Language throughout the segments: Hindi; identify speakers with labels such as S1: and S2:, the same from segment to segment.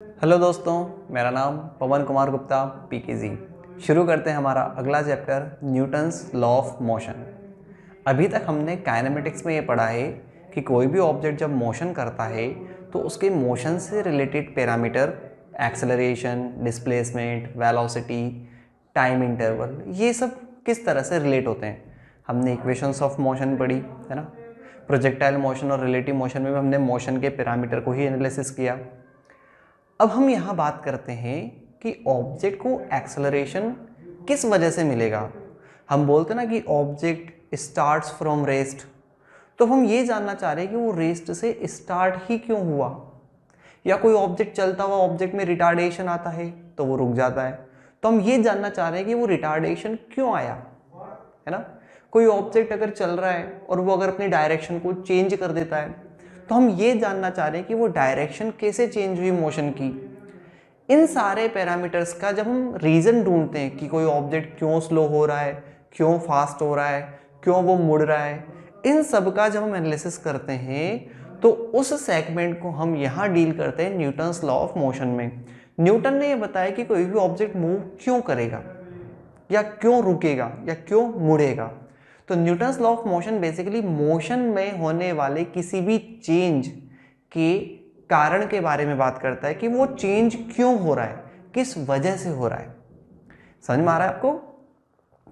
S1: हेलो दोस्तों, मेरा नाम पवन कुमार गुप्ता पीकेजी। शुरू करते हैं हमारा अगला chapter Newton's law of motion. अभी तक हमने काइनेमेटिक्स में ये पढ़ा है कि कोई भी ऑब्जेक्ट जब मोशन करता है तो उसके मोशन से related parameter acceleration, displacement, velocity, time interval, ये सब किस तरह से रिलेट होते हैं। हमने इक्वेशंस ऑफ मोशन पढ़ी है ना। प्रोजेक्टाइल मोशन और रिलेटिव मोशन में भी हमने मोशन के पैरामीटर को ही एनालिसिस किया। अब हम यहाँ बात करते हैं कि ऑब्जेक्ट को एक्सेलरेशन किस वजह से मिलेगा। हम बोलते ना कि ऑब्जेक्ट स्टार्ट्स फ्रॉम रेस्ट, तो हम ये जानना चाह रहे हैं कि वो रेस्ट से स्टार्ट ही क्यों हुआ। या कोई ऑब्जेक्ट चलता हुआ ऑब्जेक्ट में रिटार्डेशन आता है तो वो रुक जाता है, तो हम ये जानना चाह रहे हैं कि वो रिटार्डेशन क्यों आया, है ना। कोई ऑब्जेक्ट अगर चल रहा है और वो अगर अपनी डायरेक्शन को चेंज कर देता है तो हम ये जानना चाह रहे हैं कि वो डायरेक्शन कैसे चेंज हुई मोशन की। इन सारे पैरामीटर्स का जब हम रीज़न ढूंढते हैं कि कोई ऑब्जेक्ट क्यों स्लो हो रहा है, क्यों फास्ट हो रहा है, क्यों वो मुड़ रहा है, इन सब का जब हम एनालिसिस करते हैं तो उस सेगमेंट को हम यहाँ डील करते हैं न्यूटन्स लॉ ऑफ मोशन में। न्यूटन ने ये बताया कि कोई भी ऑब्जेक्ट मूव क्यों करेगा, या क्यों रुकेगा, या क्यों मुड़ेगा। तो Newton's law of motion basically motion में होने वाले किसी भी चेंज के कारण के बारे में बात करता है कि वो चेंज क्यों हो रहा है, किस वजह से हो रहा है। समझ में आ रहा है आपको।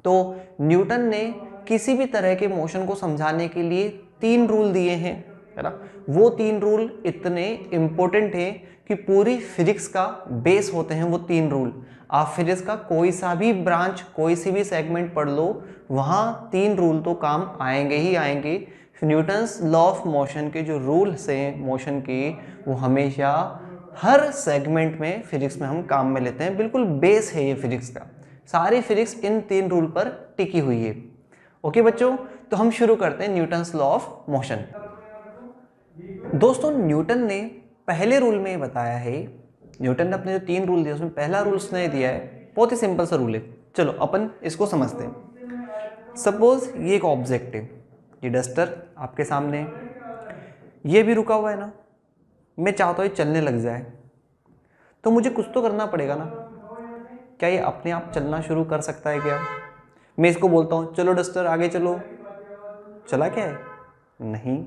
S1: तो न्यूटन ने किसी भी तरह के मोशन को समझाने के लिए 3 रूल दिए हैं, है ना। वो 3 रूल इतने इंपॉर्टेंट हैं कि पूरी फिजिक्स का बेस होते हैं वो 3 रूल। आप फिजिक्स का कोई सा भी ब्रांच, कोई सी भी सेगमेंट पढ़ लो, वहाँ 3 रूल तो काम आएंगे ही आएंगे। न्यूटन्स लॉ ऑफ मोशन के जो रूल्स हैं मोशन के, वो हमेशा हर सेगमेंट में फिजिक्स में हम काम में लेते हैं। बिल्कुल बेस है ये फिजिक्स का। सारी फिजिक्स इन 3 रूल पर टिकी हुई है। ओके बच्चों, तो हम शुरू करते हैं न्यूटन्स लॉ ऑफ मोशन। दोस्तों, न्यूटन ने पहले रूल में बताया है, न्यूटन ने अपने जो 3 रूल दिए उसमें पहला रूल उसने दिया है, बहुत ही सिंपल सा रूल है। चलो अपन इसको समझते हैं। सपोज ये एक ऑब्जेक्ट है, ये डस्टर आपके सामने है, ये भी रुका हुआ है ना। मैं चाहता हूँ ये चलने लग जाए, तो मुझे कुछ तो करना पड़ेगा ना। क्या ये अपने आप चलना शुरू कर सकता है क्या? मैं इसको बोलता हूँ चलो डस्टर आगे चलो, चला क्या है? नहीं।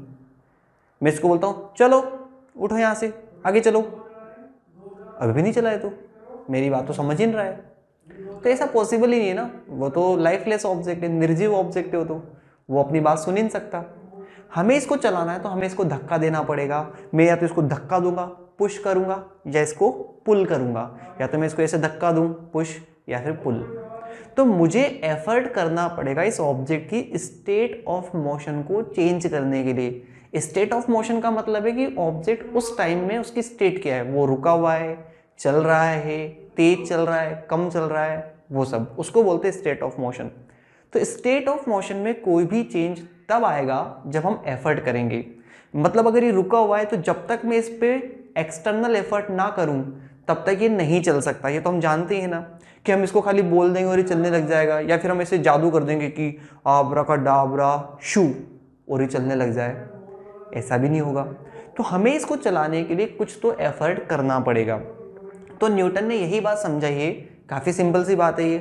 S1: मैं इसको बोलता हूँ चलो उठो यहाँ से आगे चलो, अभी भी नहीं चला है। तो मेरी बात तो समझ ही नहीं रहा है। तो ऐसा पॉसिबल ही नहीं है ना। वो तो लाइफलेस ऑब्जेक्ट है, निर्जीव ऑब्जेक्ट है, वो अपनी बात सुन ही नहीं सकता। हमें इसको चलाना है तो हमें इसको धक्का देना पड़ेगा। मैं या तो इसको धक्का दूंगा, पुश करूंगा, या इसको पुल करूंगा। या तो मैं इसको ऐसे धक्का दूं, पुश, या फिर पुल। तो मुझे एफर्ट करना पड़ेगा इस ऑब्जेक्ट की स्टेट ऑफ मोशन को चेंज करने के लिए। स्टेट ऑफ मोशन का मतलब है कि ऑब्जेक्ट उस टाइम में उसकी स्टेट क्या है, वो रुका हुआ है, चल रहा है, तेज चल रहा है, कम चल रहा है, वो सब उसको बोलते हैं स्टेट ऑफ मोशन। तो स्टेट ऑफ मोशन में कोई भी चेंज तब आएगा जब हम एफर्ट करेंगे। मतलब अगर ये रुका हुआ है तो जब तक मैं इस पे एक्सटर्नल एफर्ट ना करूं तब तक ये नहीं चल सकता। ये तो हम जानते हैं ना कि हम इसको खाली बोल देंगे और ये चलने लग जाएगा, या फिर हम ऐसे जादू कर देंगे कि आबरा का डाबरा शू और ये चलने लग जाए। ऐसा भी नहीं होगा। तो हमें इसको चलाने के लिए कुछ तो एफर्ट करना पड़ेगा। तो न्यूटन ने यही बात समझाई है। काफ़ी सिंपल सी बात है ये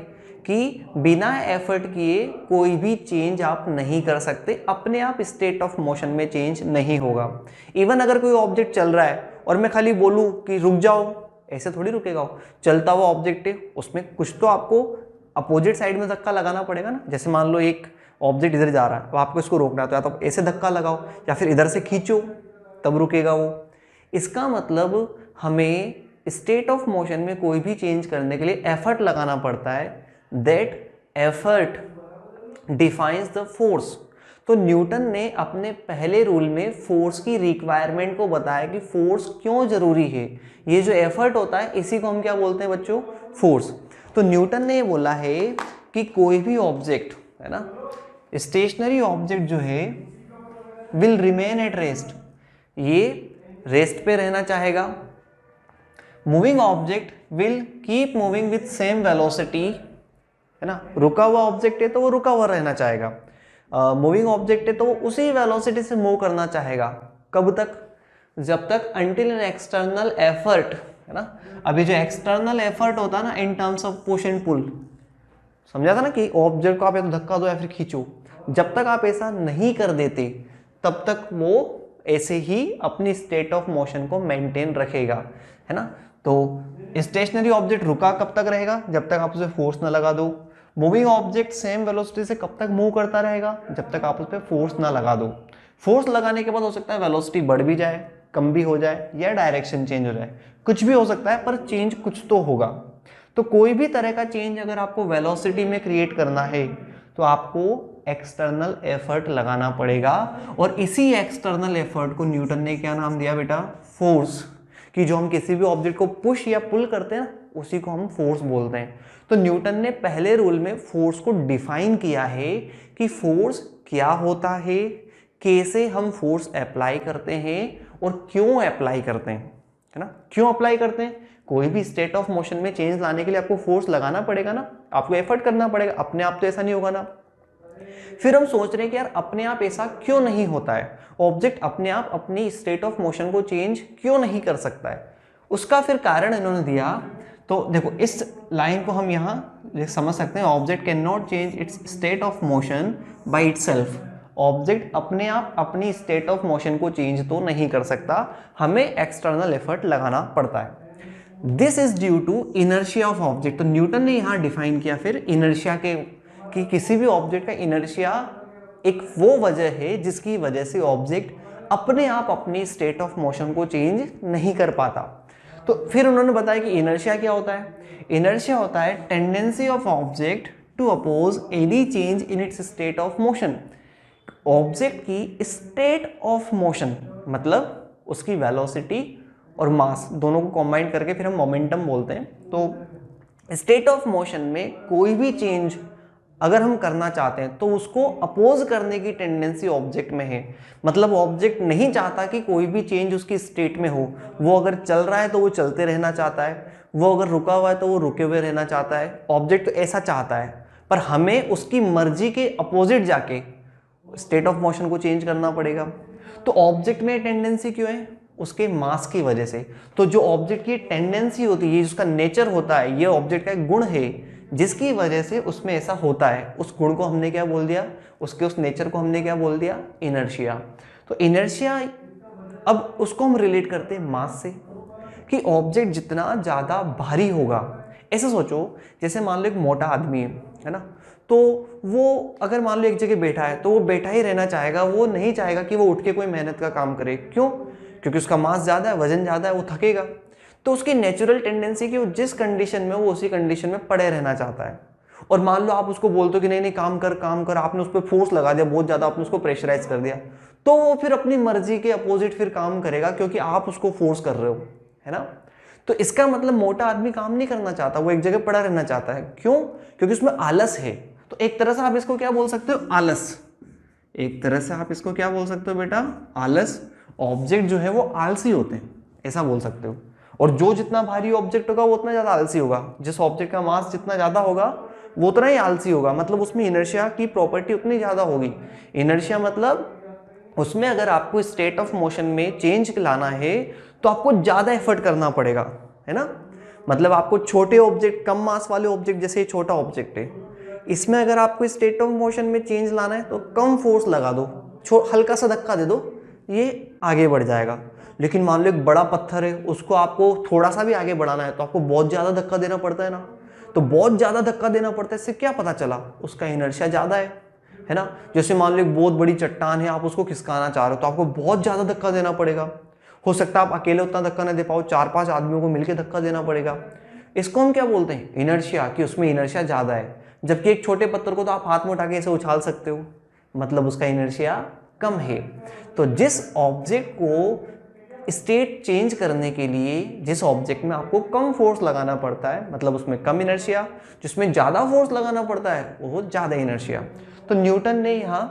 S1: कि बिना एफर्ट किए कोई भी चेंज आप नहीं कर सकते, अपने आप स्टेट ऑफ मोशन में चेंज नहीं होगा। इवन अगर कोई ऑब्जेक्ट चल रहा है और मैं खाली बोलूँ कि रुक जाओ, ऐसे थोड़ी रुकेगा। चलता हुआ ऑब्जेक्ट है, उसमें कुछ तो आपको अपोजिट साइड में धक्का लगाना पड़ेगा ना। जैसे मान लो एक ऑब्जेक्ट इधर जा रहा है, तो आपको इसको रोकना है, तो या तो ऐसे धक्का लगाओ या फिर इधर से खींचो, तब रुकेगा वो। इसका मतलब हमें स्टेट ऑफ मोशन में कोई भी चेंज करने के लिए एफर्ट लगाना पड़ता है। That effort defines the force. तो न्यूटन ने अपने पहले रूल में फोर्स की रिक्वायरमेंट को बताया कि फोर्स क्यों जरूरी है। ये जो एफर्ट होता है इसी को हम क्या बोलते हैं बच्चों? फोर्स। तो न्यूटन ने बोला है कि कोई भी ऑब्जेक्ट है ना, स्टेशनरी ऑब्जेक्ट जो है विल रिमेन एट रेस्ट, ये रेस्ट पे रहना चाहेगा। Moving object will keep moving with same velocity, है ना। रुका हुआ ऑब्जेक्ट है तो वो रुका हुआ रहना चाहेगा। मूविंग ऑब्जेक्ट है तो वो उसी वेलोसिटी से मूव करना चाहेगा। कब तक? जब तक अंटिल एन एक्सटर्नल एफर्ट है ना। अभी जो एक्सटर्नल एफर्ट होता है ना in terms of push and pull, समझा था ना कि ऑब्जेक्ट को आप या तो धक्का दो या फिर खींचो, जब तक आप ऐसा नहीं कर देते तब तक वो ऐसे ही अपनी स्टेट ऑफ मोशन को मेंटेन रखेगा, है ना। तो स्टेशनरी ऑब्जेक्ट रुका कब तक रहेगा, जब तक आप उसे फोर्स ना लगा दो। मूविंग ऑब्जेक्ट सेम वेलोसिटी से कब तक मूव करता रहेगा, जब तक आप उस पर फोर्स ना लगा दो। फोर्स लगाने के बाद हो सकता है वेलोसिटी बढ़ भी जाए, कम भी हो जाए, या डायरेक्शन चेंज हो जाए, कुछ भी हो सकता है, पर चेंज कुछ तो होगा। तो कोई भी तरह का चेंज अगर आपको वेलोसिटी में क्रिएट करना है तो आपको एक्सटर्नल एफर्ट लगाना पड़ेगा, और इसी एक्सटर्नल एफर्ट को न्यूटन ने क्या नाम दिया बेटा, फोर्स। कि जो हम किसी भी ऑब्जेक्ट को पुश या पुल करते हैं ना उसी को हम फोर्स बोलते हैं। तो न्यूटन ने पहले रूल में फोर्स को डिफाइन किया है कि फोर्स क्या होता है, कैसे हम फोर्स अप्लाई करते हैं और क्यों अप्लाई करते हैं, है ना। क्यों अप्लाई करते हैं, कोई भी स्टेट ऑफ मोशन में चेंज लाने के लिए आपको फोर्स लगाना पड़ेगा ना, आपको एफर्ट करना पड़ेगा, अपने आप तो ऐसा नहीं होगा ना। फिर हम सोच रहे हैं कि यार अपने आप ऐसा क्यों नहीं होता है, ऑब्जेक्ट अपने आप अपनी स्टेट ऑफ मोशन को चेंज क्यों नहीं कर सकता है। उसका फिर कारण इन्होंने दिया। तो देखो इस लाइन को हम यहाँ समझ सकते हैं, object can not change it's state of motion by itself. Object अपने आप अपनी स्टेट ऑफ मोशन को चेंज तो नहीं कर सकता, हमें एक्सटर्नल एफर्ट लगाना पड़ता है। This is due to inertia of object. तो न्यूटन ने यहाँ डिफाइन किया फिर इनर्शिया के, कि किसी भी ऑब्जेक्ट का इनर्शिया एक वो वजह है जिसकी वजह से ऑब्जेक्ट अपने आप अपनी स्टेट ऑफ मोशन को चेंज नहीं कर पाता। तो फिर उन्होंने बताया कि इनर्शिया क्या होता है। इनर्शिया होता है tendency of object to oppose any change in its state of motion. Object की स्टेट ऑफ मोशन मतलब उसकी वेलोसिटी और मास दोनों को कंबाइन करके फिर हम मोमेंटम बोलते हैं। तो स्टेट ऑफ मोशन में कोई भी चेंज अगर हम करना चाहते हैं तो उसको अपोज करने की टेंडेंसी ऑब्जेक्ट में है। मतलब ऑब्जेक्ट नहीं चाहता कि कोई भी चेंज उसकी स्टेट में हो, वो अगर चल रहा है तो वो चलते रहना चाहता है, वो अगर रुका हुआ है तो वो रुके हुए रहना चाहता है। ऑब्जेक्ट तो ऐसा चाहता है, पर हमें उसकी मर्जी के अपोजिट जाके स्टेट ऑफ मोशन को चेंज करना पड़ेगा। तो ऑब्जेक्ट में टेंडेंसी क्यों है, उसके मास की वजह से। तो जो ऑब्जेक्ट की टेंडेंसी होती है, जिसका नेचर होता है, ये ऑब्जेक्ट का एक गुण है जिसकी वजह से उसमें ऐसा होता है। उस गुण को हमने क्या बोल दिया, उसके उस नेचर को हमने क्या बोल दिया, इनर्शिया। तो इनर्शिया अब उसको हम रिलेट करते हैं मास से, कि ऑब्जेक्ट जितना ज़्यादा भारी होगा, ऐसे सोचो जैसे मान लो एक मोटा आदमी है ना, तो वो अगर मान लो एक जगह बैठा है तो वो बैठा ही रहना चाहेगा, वो नहीं चाहेगा कि वो उठ के कोई मेहनत का काम करे। क्यों, क्योंकि उसका मास ज़्यादा है, वजन ज़्यादा है, वो थकेगा। तो उसकी नेचुरल टेंडेंसी कि वो जिस कंडीशन में वो उसी कंडीशन में पड़े रहना चाहता है। और मान लो आप उसको बोलते हो कि नहीं नहीं काम कर काम कर, आपने उस पर फोर्स लगा दिया बहुत ज़्यादा, आपने उसको प्रेशराइज कर दिया, तो वो फिर अपनी मर्जी के अपोजिट फिर काम करेगा, क्योंकि आप उसको फोर्स कर रहे हो, है ना। तो इसका मतलब मोटा आदमी काम नहीं करना चाहता, वो एक जगह पड़ा रहना चाहता है। क्यों, क्योंकि उसमें आलस है। तो एक तरह से आप इसको क्या बोल सकते हो, आलस। एक तरह से आप इसको क्या बोल सकते हो बेटा, आलस। ऑब्जेक्ट जो है वो आलसी होते हैं, ऐसा बोल सकते हो। और जो जितना भारी ऑब्जेक्ट होगा वो उतना ज्यादा आलसी होगा। जिस ऑब्जेक्ट का मास जितना ज्यादा होगा वो उतना ही आलसी होगा, मतलब उसमें इनर्शिया की प्रॉपर्टी उतनी ज्यादा होगी। इनर्शिया मतलब उसमें अगर आपको स्टेट ऑफ मोशन में चेंज लाना है तो आपको ज्यादा एफर्ट करना पड़ेगा, है ना। मतलब आपको छोटे ऑब्जेक्ट, कम मास वाले ऑब्जेक्ट, जैसे छोटा ऑब्जेक्ट है, इसमें अगर आपको स्टेट ऑफ मोशन में चेंज लाना है तो कम फोर्स लगा दो, हल्का सा धक्का दे दो, ये आगे बढ़ जाएगा। लेकिन मान लो एक बड़ा पत्थर है, उसको आपको थोड़ा सा भी आगे बढ़ाना है तो आपको बहुत ज्यादा धक्का देना पड़ता है ना। तो बहुत ज्यादा धक्का देना पड़ता है, इससे क्या पता चला, उसका इनर्शिया ज्यादा है ना। जैसे मान लो एक बहुत बड़ी चट्टान है, आप उसको खिसकाना चाह रहे हो तो आपको बहुत ज्यादा धक्का देना पड़ेगा। हो सकता है आप अकेले उतना धक्का नहीं दे पाओ, 4-5 आदमियों को मिलकर धक्का देना पड़ेगा। इसको हम क्या बोलते हैं, इनर्शिया, कि उसमें इनर्शिया ज्यादा है। जबकि एक छोटे पत्थर को तो आप हाथ में उठा के ऐसे उछाल सकते हो, मतलब उसका इनर्शिया कम है। तो जिस ऑब्जेक्ट को स्टेट चेंज करने के लिए जिस ऑब्जेक्ट में आपको कम फोर्स लगाना पड़ता है, मतलब उसमें कम इनर्शिया, जिसमें ज्यादा फोर्स लगाना पड़ता है वो ज्यादा इनर्शिया। तो न्यूटन ने यहाँ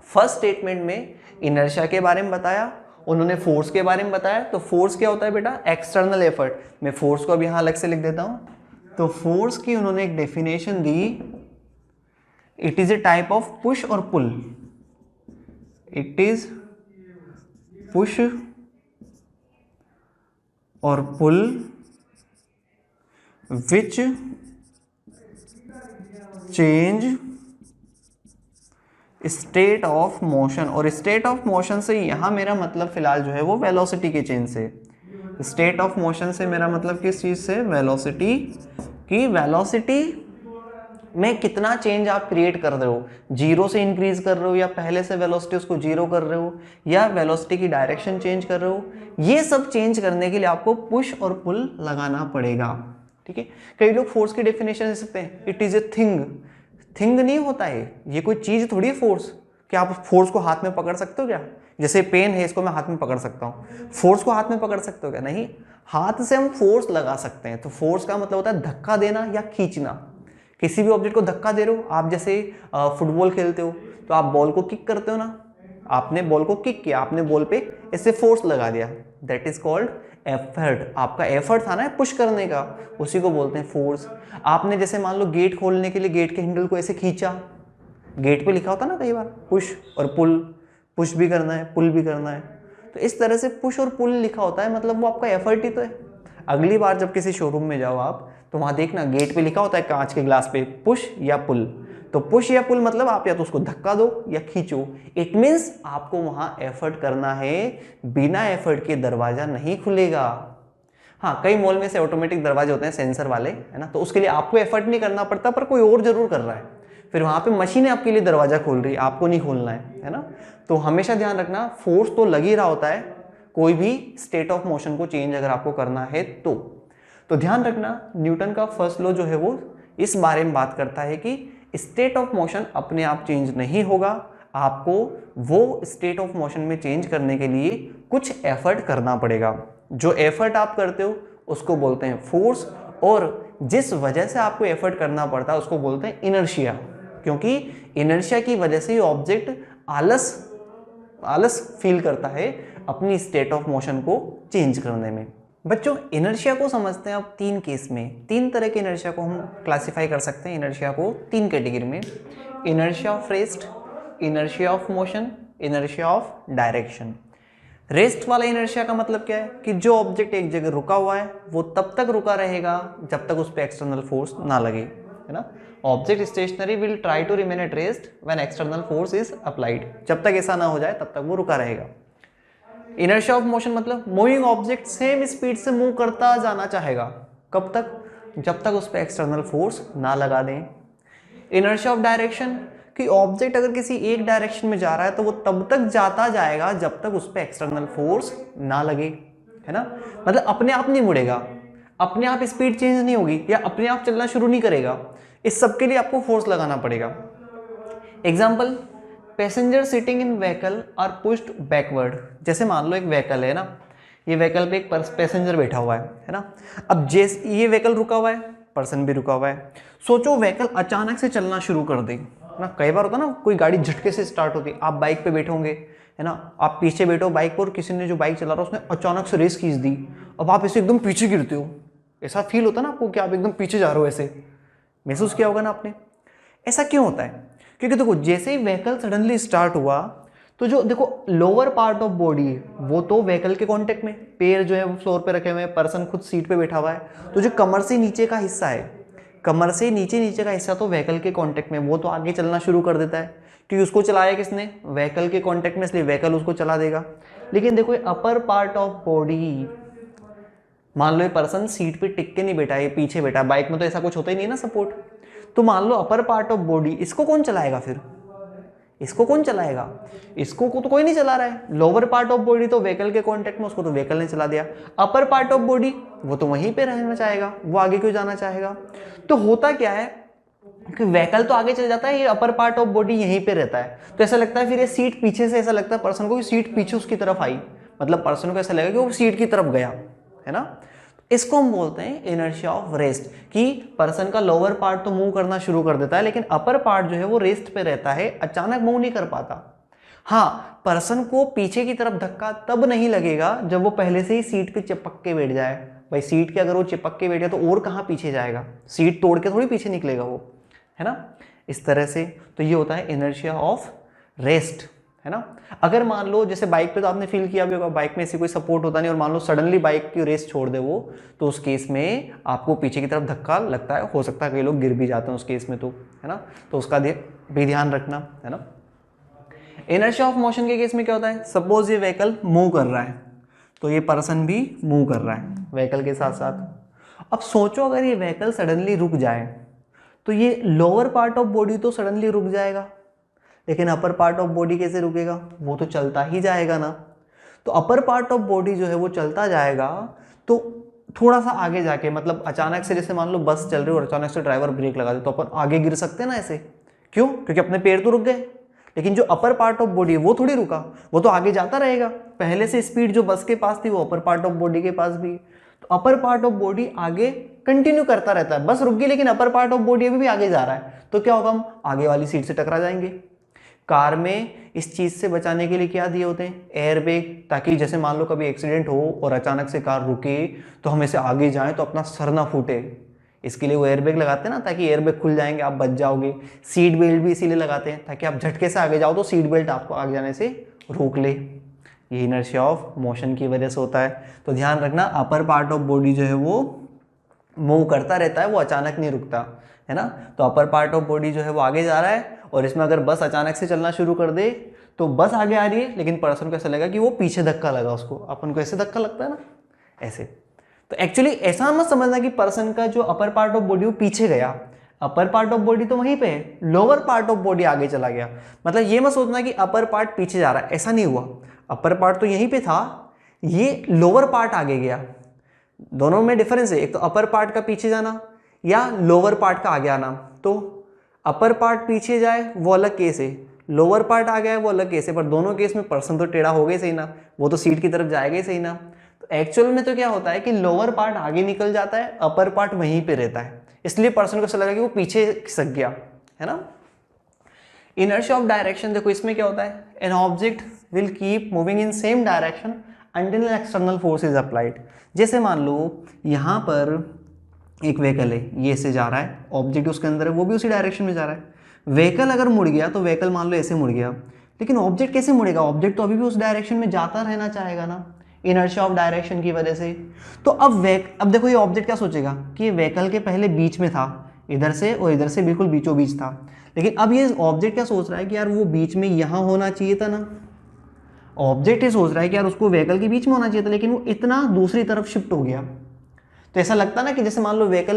S1: फर्स्ट स्टेटमेंट में इनर्शिया के बारे में बताया, उन्होंने फोर्स के बारे में बताया। तो फोर्स क्या होता है बेटा, एक्सटर्नल एफर्ट। मैं फोर्स को अब यहाँ अलग से लिख देता हूं। तो फोर्स की उन्होंने एक डेफिनेशन दी, it is a type of push और पुल। इट इज पुश और pull which change state of motion. और स्टेट ऑफ मोशन से यहां मेरा मतलब फिलहाल जो है वो वेलोसिटी के चेंज से। स्टेट ऑफ मोशन से मेरा मतलब किस चीज से? वेलोसिटी की। वेलोसिटी में कितना चेंज आप क्रिएट कर रहे हो, जीरो से इंक्रीज कर रहे हो या पहले से वेलोसिटी उसको जीरो कर रहे हो या वेलोसिटी की डायरेक्शन चेंज कर रहे हो, ये सब चेंज करने के लिए आपको पुश और पुल लगाना पड़ेगा। ठीक है, कई लोग फोर्स की डेफिनेशन दे सकते हैं, it is a thing. Thing नहीं होता है, ये कोई चीज थोड़ी है फोर्स। क्या आप फोर्स को हाथ में पकड़ सकते हो क्या? जैसे पेन है, इसको मैं हाथ में पकड़ सकता हूँ, फोर्स को हाथ में पकड़ सकते हो क्या? नहीं, हाथ से हम फोर्स लगा सकते हैं। तो फोर्स का मतलब होता है धक्का देना या खींचना। किसी भी ऑब्जेक्ट को धक्का दे रहे हो आप, जैसे फुटबॉल खेलते हो तो आप बॉल को किक करते हो ना, आपने बॉल को किक किया, आपने बॉल पे इससे फोर्स लगा दिया, दैट इज कॉल्ड एफर्ट। आपका एफर्ट था ना पुश करने का, उसी को बोलते हैं फोर्स। आपने जैसे मान लो गेट खोलने के लिए गेट के हैंडल को ऐसे खींचा, गेट पे लिखा होता ना कई बार पुश और पुल, पुश भी करना है पुल भी करना है, तो इस तरह से पुश और पुल लिखा होता है, मतलब वो आपका एफर्ट ही तो है। अगली बार जब किसी शोरूम में जाओ आप, तो वहां देखना गेट पे लिखा होता है कांच के ग्लास पे पुश या पुल। तो पुश या पुल मतलब आप या तो उसको धक्का दो या खींचो, इट मीन्स आपको वहां एफर्ट करना है। बिना एफर्ट के दरवाजा नहीं खुलेगा। हाँ, कई मॉल में से ऑटोमेटिक दरवाजे होते हैं सेंसर वाले, है ना, तो उसके लिए आपको एफर्ट नहीं करना पड़ता, पर कोई और जरूर कर रहा है, फिर वहां पे मशीनें आपके लिए दरवाजा खोल रही है, आपको नहीं खोलना है ना। तो हमेशा ध्यान रखना, फोर्स तो लग ही रहा होता है, कोई भी स्टेट ऑफ मोशन को चेंज अगर आपको करना है तो ध्यान रखना न्यूटन का फर्स्ट लॉ जो है वो इस बारे में बात करता है कि स्टेट ऑफ मोशन अपने आप चेंज नहीं होगा, आपको वो स्टेट ऑफ मोशन में चेंज करने के लिए कुछ एफर्ट करना पड़ेगा। जो एफर्ट आप करते हो उसको बोलते हैं फोर्स, और जिस वजह से आपको एफर्ट करना पड़ता है उसको बोलते हैं इनर्शिया, क्योंकि इनर्शिया की वजह से ऑब्जेक्ट आलस फील करता है अपनी स्टेट ऑफ मोशन को चेंज करने में। बच्चों, इनर्शिया को समझते हैं अब तीन केस में। तीन तरह के इनर्शिया को हम क्लासिफाई कर सकते हैं, इनर्शिया को तीन कैटेगरी में: inertia of rest, inertia of motion, inertia of direction. Rest वाला इनर्शिया का मतलब क्या है कि जो ऑब्जेक्ट एक जगह रुका हुआ है वो तब तक रुका रहेगा जब तक उस पर एक्सटर्नल फोर्स ना लगे, है ना। Object stationary will try to remain at rest when external force is applied. जब तक ऐसा ना हो जाए तब तक वो रुका रहेगा। इनर्शिया ऑफ मोशन मतलब मूविंग ऑब्जेक्ट सेम स्पीड से मूव करता जाना चाहेगा, कब तक? जब तक उस पर एक्सटर्नल फोर्स ना लगा दें। इनर्शिया ऑफ डायरेक्शन कि ऑब्जेक्ट अगर किसी एक डायरेक्शन में जा रहा है तो वो तब तक जाता जाएगा जब तक उस पर एक्सटर्नल फोर्स ना लगे, है ना। मतलब अपने आप नहीं मुड़ेगा, अपने आप स्पीड चेंज नहीं होगी या अपने आप चलना शुरू नहीं करेगा, इस सब के लिए आपको फोर्स लगाना पड़ेगा। Example, passenger sitting in vehicle are pushed backward. जैसे मान लो एक व्हीकल है ना, ये व्हीकल पे एक पैसेंजर बैठा हुआ है ना। अब जैसे ये व्हीकल रुका हुआ है, पर्सन भी रुका हुआ है, सोचो व्हीकल अचानक से चलना शुरू कर दे ना। कई बार होता है ना, कोई गाड़ी झटके से स्टार्ट होती है, आप बाइक पे बैठे होंगे, है ना, आप पीछे बैठो बाइक पर, किसी ने जो बाइक चला रहा है उसने अचानक से रेस खींच दी, अब आप ऐसे एकदम पीछे गिरते हो, ऐसा फील होता है ना आपको कि आप एकदम पीछे जा रहे हो, ऐसे महसूस किया होगा ना आपने। ऐसा क्यों होता है? क्योंकि देखो जैसे ही व्हीकल सडनली स्टार्ट हुआ तो जो देखो लोअर पार्ट ऑफ बॉडी है वो तो व्हीकल के कांटेक्ट में, पैर जो है वो फ्लोर पे रखे हुए हैं, पर्सन खुद सीट पे बैठा हुआ है, तो जो कमर से नीचे का हिस्सा है, कमर से नीचे का हिस्सा तो व्हीकल के कांटेक्ट में, वो तो आगे चलना शुरू कर देता है क्योंकि उसको चलाया किसने? व्हीकल के कांटेक्ट में, इसलिए व्हीकल उसको चला देगा। लेकिन देखो अपर पार्ट ऑफ बॉडी, मान लो ये पर्सन सीट पे टिक के नहीं बैठा है, पीछे बैठा, बाइक में तो ऐसा कुछ होता ही नहीं है ना सपोर्ट, तो मान लो अपर पार्ट ऑफ बॉडी, इसको कौन चलाएगा फिर? इसको कौन चलाएगा? इसको को तो कोई नहीं चला रहा है। लोअर पार्ट ऑफ बॉडी तो व्हीकल के कांटेक्ट में, उसको तो व्हीकल ने चला दिया। अपर पार्ट ऑफ बॉडी वो तो वहीं पे रहना चाहेगा, वो आगे क्यों जाना चाहेगा? तो होता क्या है कि व्हीकल तो आगे चल जाता है, ये अपर पार्ट ऑफ बॉडी यहीं पे रहता है, तो ऐसा लगता है फिर ये सीट पीछे से, ऐसा लगता है पर्सन को कि सीट पीछे उसकी तरफ आई, मतलब पर्सन को ऐसा लगेगा कि वो सीट की तरफ गया, है ना। इसको हम बोलते हैं इनर्शिया ऑफ रेस्ट, कि पर्सन का लोअर पार्ट तो मूव करना शुरू कर देता है लेकिन अपर पार्ट जो है वो रेस्ट पे रहता है, अचानक मूव नहीं कर पाता। हाँ, पर्सन को पीछे की तरफ धक्का तब नहीं लगेगा जब वो पहले से ही सीट पे चिपक के बैठ जाए। भाई सीट के अगर वो चिपक के बैठ जाए तो और कहाँ पीछे जाएगा, सीट तोड़ के थोड़ी पीछे निकलेगा वो, है ना। इस तरह से तो ये होता है इनर्शिया ऑफ रेस्ट, है है ना। अगर मान लो जैसे बाइक पे तो आपने फील किया भी होगा, बाइक में ऐसी कोई सपोर्ट होता नहीं और मान लो सडनली बाइक की रेस छोड़ दे वो, तो उस केस में आपको पीछे की तरफ धक्का लगता है, हो सकता है कई लोग गिर भी जाते हैं उस केस में, तो है ना, तो उसका भी ध्यान रखना, है ना। इनर्शिया ऑफ मोशन के केस में क्या होता है, सपोज ये व्हीकल मूव कर रहा है तो ये पर्सन भी मूव कर रहा है व्हीकल के साथ साथ। अब सोचो अगर ये व्हीकल सडनली रुक जाए तो ये लोअर पार्ट ऑफ बॉडी तो सडनली रुक जाएगा, लेकिन अपर पार्ट ऑफ बॉडी कैसे रुकेगा, वो तो चलता ही जाएगा ना। तो अपर पार्ट ऑफ बॉडी जो है वो चलता जाएगा, तो थोड़ा सा आगे जाके, मतलब अचानक से जैसे मान लो बस चल रही है और अचानक से ड्राइवर ब्रेक लगा दे तो अपन आगे गिर सकते हैं ना ऐसे, क्यों, क्योंकि अपने पैर तो रुक गए, लेकिन जो अपर पार्ट ऑफ बॉडी है वो थोड़ी रुका, वो तो आगे जाता रहेगा। पहले से स्पीड जो बस के पास थी वो अपर पार्ट ऑफ बॉडी के पास भी, तो अपर पार्ट ऑफ बॉडी आगे कंटिन्यू करता रहता है, बस रुक गई लेकिन अपर पार्ट ऑफ बॉडी अभी भी आगे जा रहा है, तो क्या होगा, हम आगे वाली सीट से टकरा जाएंगे। कार में इस चीज से बचाने के लिए क्या दिए होते हैं, एयर बैग, ताकि जैसे मान लो कभी एक्सीडेंट हो और अचानक से कार रुके तो हम ऐसे आगे जाएं तो अपना सर ना फूटे, इसके लिए वो एयर बैग लगाते हैं ना, ताकि एयर बैग खुल जाएंगे, आप बच जाओगे। सीट बेल्ट भी इसीलिए लगाते हैं ताकि आप झटके से आगे जाओ तो सीट बेल्ट आपको आगे जाने से रोक ले। ये इनर्शिया ऑफ मोशन की वजह से होता है। तो ध्यान रखना, अपर पार्ट ऑफ बॉडी जो है वो मूव करता रहता है, वो अचानक नहीं रुकता, है ना। तो अपर पार्ट ऑफ बॉडी जो है वो आगे जा रहा है, और इसमें अगर बस अचानक से चलना शुरू कर दे तो बस आगे आ रही है लेकिन पर्सन को ऐसा लगा कि वो पीछे धक्का लगा, उसको अपन को ऐसे धक्का लगता है ना, ऐसे। तो एक्चुअली ऐसा मत समझना कि पर्सन का जो अपर पार्ट ऑफ बॉडी वो पीछे गया, अपर पार्ट ऑफ बॉडी तो वहीं पे है, लोअर पार्ट ऑफ बॉडी आगे चला गया। मतलब ये मत सोचना कि अपर पार्ट पीछे जा रहा है, ऐसा नहीं हुआ, अपर पार्ट तो यहीं पे था, ये लोअर पार्ट आगे गया। दोनों में डिफरेंस है, एक तो अपर पार्ट का पीछे जाना या लोअर पार्ट का आगे आना। तो अपर पार्ट पीछे जाए वो अलग केस है, लोअर पार्ट आ गया है वो अलग केस है, पर दोनों केस में पर्सन तो टेढ़ा हो गया सही ना, वो तो सीट की तरफ जाएगा ही सही ना। तो एक्चुअल में तो क्या होता है कि लोअर पार्ट आगे निकल जाता है, अपर पार्ट वहीं पे रहता है, इसलिए पर्सन को ऐसा लगा कि वो पीछे खिसक गया, है ना। इनर्शिया ऑफ डायरेक्शन, देखो इसमें क्या होता है, an object will keep moving in same direction until an external force is applied. जैसे मान लो यहाँ पर एक व्हीकल है, ये ऐसे जा रहा है, ऑब्जेक्ट उसके अंदर है, वो भी उसी डायरेक्शन में जा रहा है। व्हीकल अगर मुड़ गया तो व्हीकल मान लो ऐसे मुड़ गया, लेकिन ऑब्जेक्ट कैसे मुड़ेगा, ऑब्जेक्ट तो अभी भी उस डायरेक्शन में जाता रहना चाहेगा ना, इनर्शिया ऑफ डायरेक्शन की वजह से। तो अब देखो ये ऑब्जेक्ट क्या सोचेगा कि ये व्हीकल के पहले बीच में था, इधर से और इधर से बिल्कुल बीचों बीच था, लेकिन अब ये ऑब्जेक्ट क्या सोच रहा है कि यार वो बीच में यहाँ होना चाहिए था ना। ऑब्जेक्ट ये सोच रहा है कि यार उसको व्हीकल के बीच में होना चाहिए था, लेकिन वो इतना दूसरी तरफ शिफ्ट हो गया। तो ऐसा लगता है ना कि जैसे मान लो व्हीकल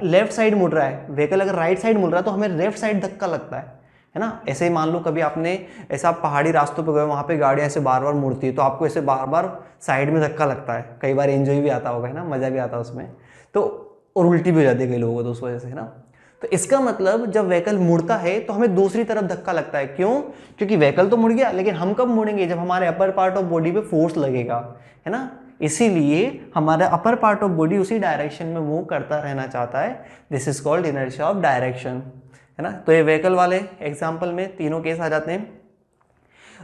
S1: लेफ्ट साइड मुड़ रहा है, व्हीकल अगर राइट साइड मुड़ रहा है तो हमें लेफ्ट साइड धक्का लगता है ना। ऐसे ही मान लो कभी आपने ऐसा पहाड़ी रास्तों पे गए, वहाँ पे गाड़ियाँ ऐसे बार बार मुड़ती है तो आपको ऐसे बार बार साइड में धक्का लगता है, कई बार एंजॉय भी आता होगा, है ना, मज़ा भी आता है उसमें, तो और उल्टी भी हो जाती है कई लोगों को तो उस वजह से, है ना। तो इसका मतलब जब व्हीकल मुड़ता है तो हमें दूसरी तरफ धक्का लगता है, क्यों, क्योंकि व्हीकल तो मुड़ गया, लेकिन हम कब मुड़ेंगे, जब हमारे अपर पार्ट ऑफ बॉडी पे फोर्स लगेगा, है ना। इसीलिए हमारा अपर पार्ट ऑफ बॉडी उसी डायरेक्शन में मूव करता रहना चाहता है, this is called inertia of direction, है ना। तो ये व्हीकल वाले एग्जाम्पल में तीनों केस आ जाते हैं।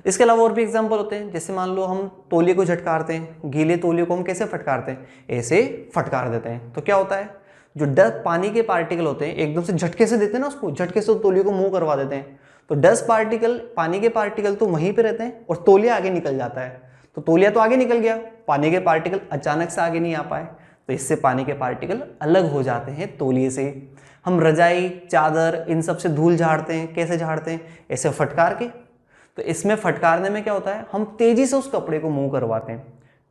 S1: इसके अलावा और भी एग्जाम्पल होते हैं, जैसे मान लो हम तौलिए को झटकारते हैं, गीले तौलिए को हम कैसे फटकारते हैं, ऐसे फटकार देते हैं, तो क्या होता है, जो डस्ट पानी के पार्टिकल होते हैं एकदम से झटके से देते हैं ना, उसको झटके से तौलिए को मूव करवा देते हैं, तो डस्ट पार्टिकल, पानी के पार्टिकल तो वहीं पे रहते हैं और तौलिया आगे निकल जाता है। तो तौलिया तो आगे निकल गया, पानी के पार्टिकल अचानक से आगे नहीं आ पाए, तो इससे पानी के पार्टिकल अलग हो जाते हैं तौलिए से। हम रजाई, चादर, इन सब से धूल झाड़ते हैं, कैसे झाड़ते हैं, ऐसे फटकार के। तो इसमें फटकारने में क्या होता है, हम तेजी से उस कपड़े को मूव करवाते हैं,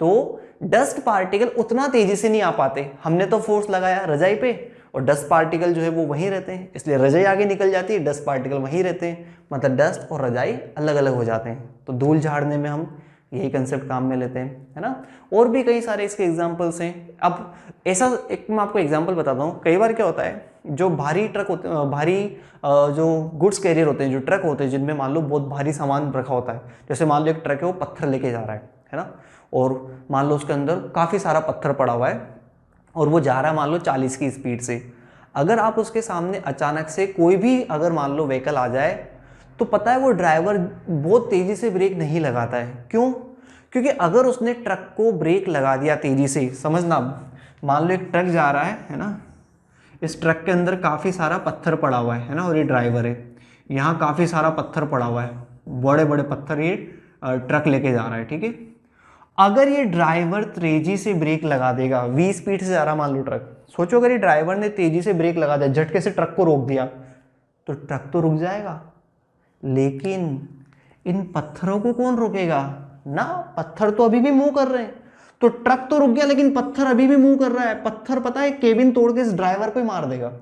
S1: तो डस्ट पार्टिकल उतना तेजी से नहीं आ पाते, हमने तो फोर्स लगाया रजाई पे और डस्ट पार्टिकल जो है वो वहीं रहते हैं, इसलिए रजाई आगे निकल जाती है, डस्ट पार्टिकल वहीं रहते हैं, मतलब डस्ट और रजाई अलग अलग हो जाते हैं। तो धूल झाड़ने में हम यही कंसेप्ट काम में लेते हैं, है ना। और भी कई सारे इसके एग्जाम्पल्स हैं। अब ऐसा एक मैं आपको एग्जाम्पल बताता हूँ, कई बार क्या होता है, जो भारी ट्रक होते हैं, भारी जो गुड्स कैरियर होते हैं, जो ट्रक होते हैं जिनमें मान लो बहुत भारी सामान रखा होता है, जैसे मान लो एक ट्रक है वो पत्थर लेके जा रहा है ना, और मान लो उसके अंदर काफ़ी सारा पत्थर पड़ा हुआ है और वो जा रहा है मान लो 40 की स्पीड से। अगर आप उसके सामने अचानक से कोई भी अगर मान लो व्हीकल आ जाए तो पता है वो ड्राइवर बहुत तेज़ी से ब्रेक नहीं लगाता है, क्यों, क्योंकि अगर उसने ट्रक को ब्रेक लगा दिया तेज़ी से, समझना मान लो एक ट्रक जा रहा है ना, इस ट्रक के अंदर काफ़ी सारा पत्थर पड़ा हुआ है ना, और ये ड्राइवर है, यहाँ काफ़ी सारा पत्थर पड़ा हुआ है बड़े बड़े पत्थर ये ट्रक लेके जा रहा है, ठीक है। अगर ये ड्राइवर तेजी से ब्रेक लगा देगा, 20 स्पीड से जा रहा मान लो ट्रक, सोचो अगर ये ड्राइवर ने तेजी से ब्रेक लगा दिया, झटके से ट्रक को रोक दिया, तो ट्रक तो रुक जाएगा, लेकिन इन पत्थरों को कौन रोकेगा ना, पत्थर तो अभी भी मूव कर रहे हैं। तो ट्रक तो रुक गया लेकिन पत्थर अभी भी मूव कर रहा है। पत्थर पता है केबिन तोड़ के इस ड्राइवर को ही मार देगा।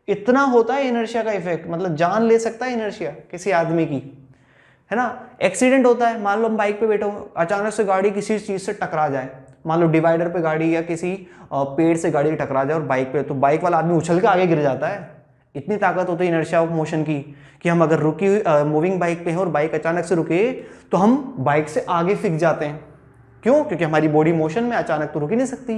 S1: इतना होता है इनर्शिया का इफेक्ट, मतलब जान ले सकता है इनर्शिया किसी आदमी की, है ना। एक्सीडेंट होता है, मान लो हम बाइक पे बैठे हो, अचानक से गाड़ी किसी चीज से टकरा जाए, मान लो डिवाइडर पे गाड़ी या किसी पेड़ से गाड़ी टकरा जाए और बाइक पे, तो बाइक वाला आदमी उछल के आगे गिर जाता है। इतनी ताकत होती है इनर्शिया ऑफ मोशन की कि हम अगर रुकी हुई मूविंग बाइक पे हैं और बाइक अचानक से रुके तो हम बाइक से आगे फिक जाते हैं। क्यों? क्योंकि हमारी बॉडी मोशन में, अचानक तो रुक ही नहीं सकती।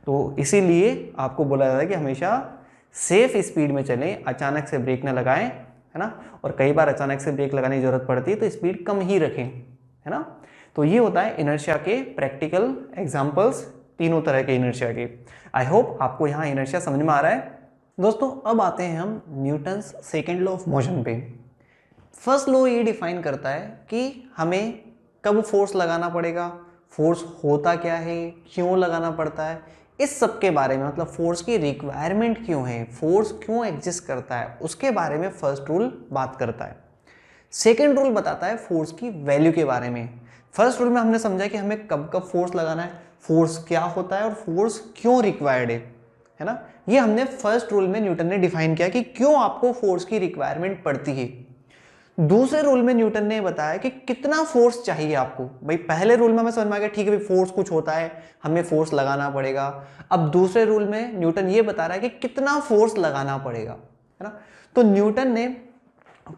S1: तो इसीलिए आपको बोला जाता है कि हमेशा सेफ स्पीड में चलें, अचानक से ब्रेक ना लगाएं, है ना। और कई बार अचानक से ब्रेक लगाने की जरूरत पड़ती है तो स्पीड कम ही रखें, है ना। तो ये होता है इनर्शिया के प्रैक्टिकल एग्जांपल्स, तीनों तरह के इनर्शिया के। आई होप आपको यहाँ इनर्शिया समझ में आ रहा है। दोस्तों अब आते हैं हम Newton's second law of motion पे। फर्स्ट लॉ ये डिफाइन करता है कि हमें कब फोर्स लगाना पड़ेगा, फोर्स होता क्या है, क्यों लगाना पड़ता है, इस सब के बारे में, मतलब फोर्स की रिक्वायरमेंट क्यों है, फोर्स क्यों एग्जिस्ट करता है, उसके बारे में फर्स्ट रूल बात करता है। सेकेंड रूल बताता है फोर्स की वैल्यू के बारे में। फर्स्ट रूल में हमने समझा कि हमें कब कब फोर्स लगाना है, फोर्स क्या होता है और फोर्स क्यों रिक्वायर्ड है ना। ये हमने फर्स्ट रूल में न्यूटन ने डिफाइन किया कि क्यों आपको फोर्स की रिक्वायरमेंट पड़ती है। दूसरे रूल में न्यूटन ने बताया कि कितना फोर्स चाहिए आपको। भाई पहले रूल में हमें समझ में आ गया, ठीक है भाई फोर्स कुछ होता है, हमें फोर्स लगाना पड़ेगा। अब दूसरे रूल में न्यूटन ये बता रहा है कि कितना फोर्स लगाना पड़ेगा, है ना। तो न्यूटन ने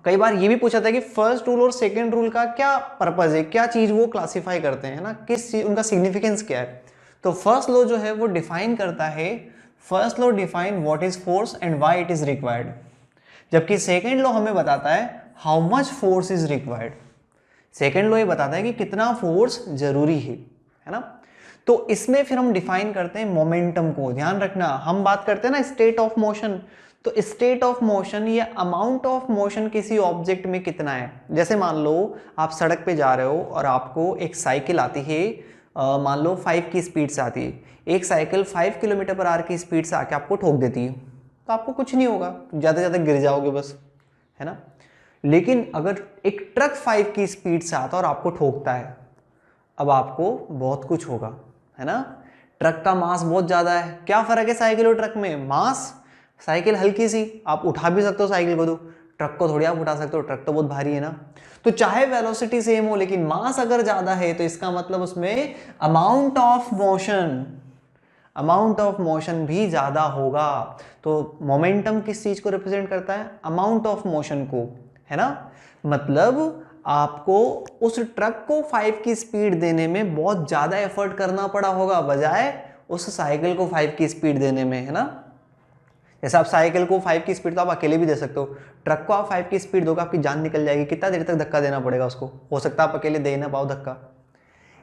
S1: कई बार ये भी पूछा था कि फर्स्ट रूल और सेकेंड रूल का क्या पर्पज है, क्या चीज वो क्लासिफाई करते हैं, ना, किस उनका सिग्निफिकेंस क्या है। तो फर्स्ट लॉ जो है वो डिफाइन करता है, first law define what is force and why it is required, जबकि सेकेंड लॉ हमें बताता है how much force is required. Second law ये बताता है कि कितना फोर्स जरूरी है ना। तो इसमें फिर हम डिफाइन करते हैं मोमेंटम को। ध्यान रखना, हम बात करते हैं ना स्टेट ऑफ मोशन, तो स्टेट ऑफ मोशन या अमाउंट ऑफ मोशन किसी ऑब्जेक्ट में कितना है। जैसे मान लो आप सड़क पे जा रहे हो और आपको एक साइकिल आती है, मान लो 5 की स्पीड से आती है। एक साइकिल 5 किलोमीटर पर आवर की स्पीड से आके आपको ठोक देती है, तो आपको कुछ नहीं होगा, ज़्यादा से ज़्यादा गिर जाओगे बस, है ना। लेकिन अगर एक ट्रक 5 की स्पीड से आता और आपको ठोकता है, अब आपको बहुत कुछ होगा, है ना। ट्रक का मास बहुत ज़्यादा है। क्या फ़र्क है साइकिल और ट्रक में? मास। साइकिल हल्की सी, आप उठा भी सकते हो साइकिल को, तो ट्रक को थोड़ी आप उठा सकते हो, ट्रक तो बहुत भारी है ना। तो चाहे वेलोसिटी सेम हो लेकिन मास अगर ज़्यादा है तो इसका मतलब उसमें अमाउंट ऑफ मोशन भी ज़्यादा होगा। तो मोमेंटम किस चीज़ को रिप्रेजेंट करता है? अमाउंट ऑफ मोशन को, है ना। मतलब आपको उस ट्रक को 5 की स्पीड देने में बहुत ज़्यादा एफर्ट करना पड़ा होगा बजाय उस साइकिल को 5 की स्पीड देने में, है ना। जैसे आप साइकिल को 5 की स्पीड तो आप अकेले भी दे सकते हो, ट्रक को आप 5 की स्पीड दोगे आपकी जान निकल जाएगी। कितना देर तक धक्का देना पड़ेगा उसको, हो सकता है आप अकेले दे ना पाओ धक्का।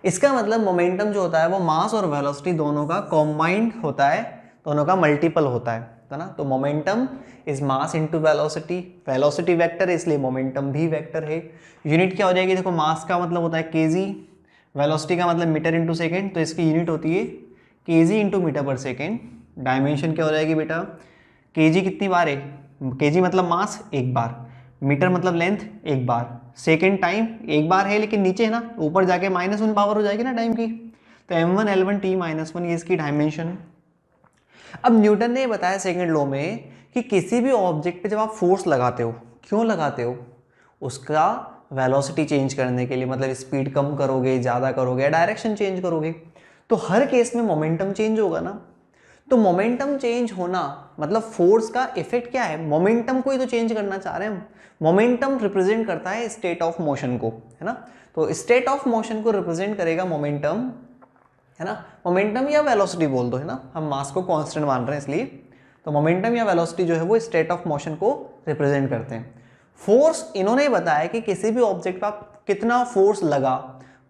S1: इसका मतलब मोमेंटम जो होता है वो मास और वेलोसिटी दोनों का कॉम्बाइंड होता है, दोनों का मल्टीपल होता है ना। तो momentum is mass into velocity, velocity vector है इसलिए मोमेंटम भी वेक्टर है। यूनिट क्या हो जाएगी? देखो मास का मतलब होता है केजी, वेलोसिटी का मतलब मीटर इंटू सेकेंड, तो इसकी यूनिट होती है केजी इंटू मीटर पर सेकेंड। डायमेंशन क्या हो जाएगी बेटा? केजी कितनी बार है? केजी मतलब मास एक बार, मीटर मतलब लेंथ एक बार, सेकेंड टाइम एक बार है लेकिन नीचे है ना, ऊपर जाके -1 पावर हो जाएगी ना टाइम की, तो m1 l1 t -1 ये इसकी डायमेंशन। अब न्यूटन ने बताया सेकेंड लॉ में कि किसी भी ऑब्जेक्ट पे जब आप फोर्स लगाते हो, क्यों लगाते हो? उसका वेलोसिटी चेंज करने के लिए, मतलब स्पीड कम करोगे, ज़्यादा करोगे, डायरेक्शन चेंज करोगे, तो हर केस में मोमेंटम चेंज होगा ना। तो मोमेंटम चेंज होना मतलब फोर्स का इफेक्ट क्या है? मोमेंटम को ही तो चेंज करना चाह रहे हैं हम। मोमेंटम रिप्रेजेंट करता है स्टेट ऑफ मोशन को, है ना। तो स्टेट ऑफ मोशन को रिप्रेजेंट करेगा मोमेंटम, है ना। मोमेंटम या वेलोसिटी बोल दो, है ना, हम मास को कांस्टेंट मान रहे हैं इसलिए। तो मोमेंटम या वेलोसिटी जो है वो स्टेट ऑफ मोशन को रिप्रेजेंट करते हैं। फोर्स इन्होंने बताया कि किसी भी ऑब्जेक्ट पर कितना फोर्स लगा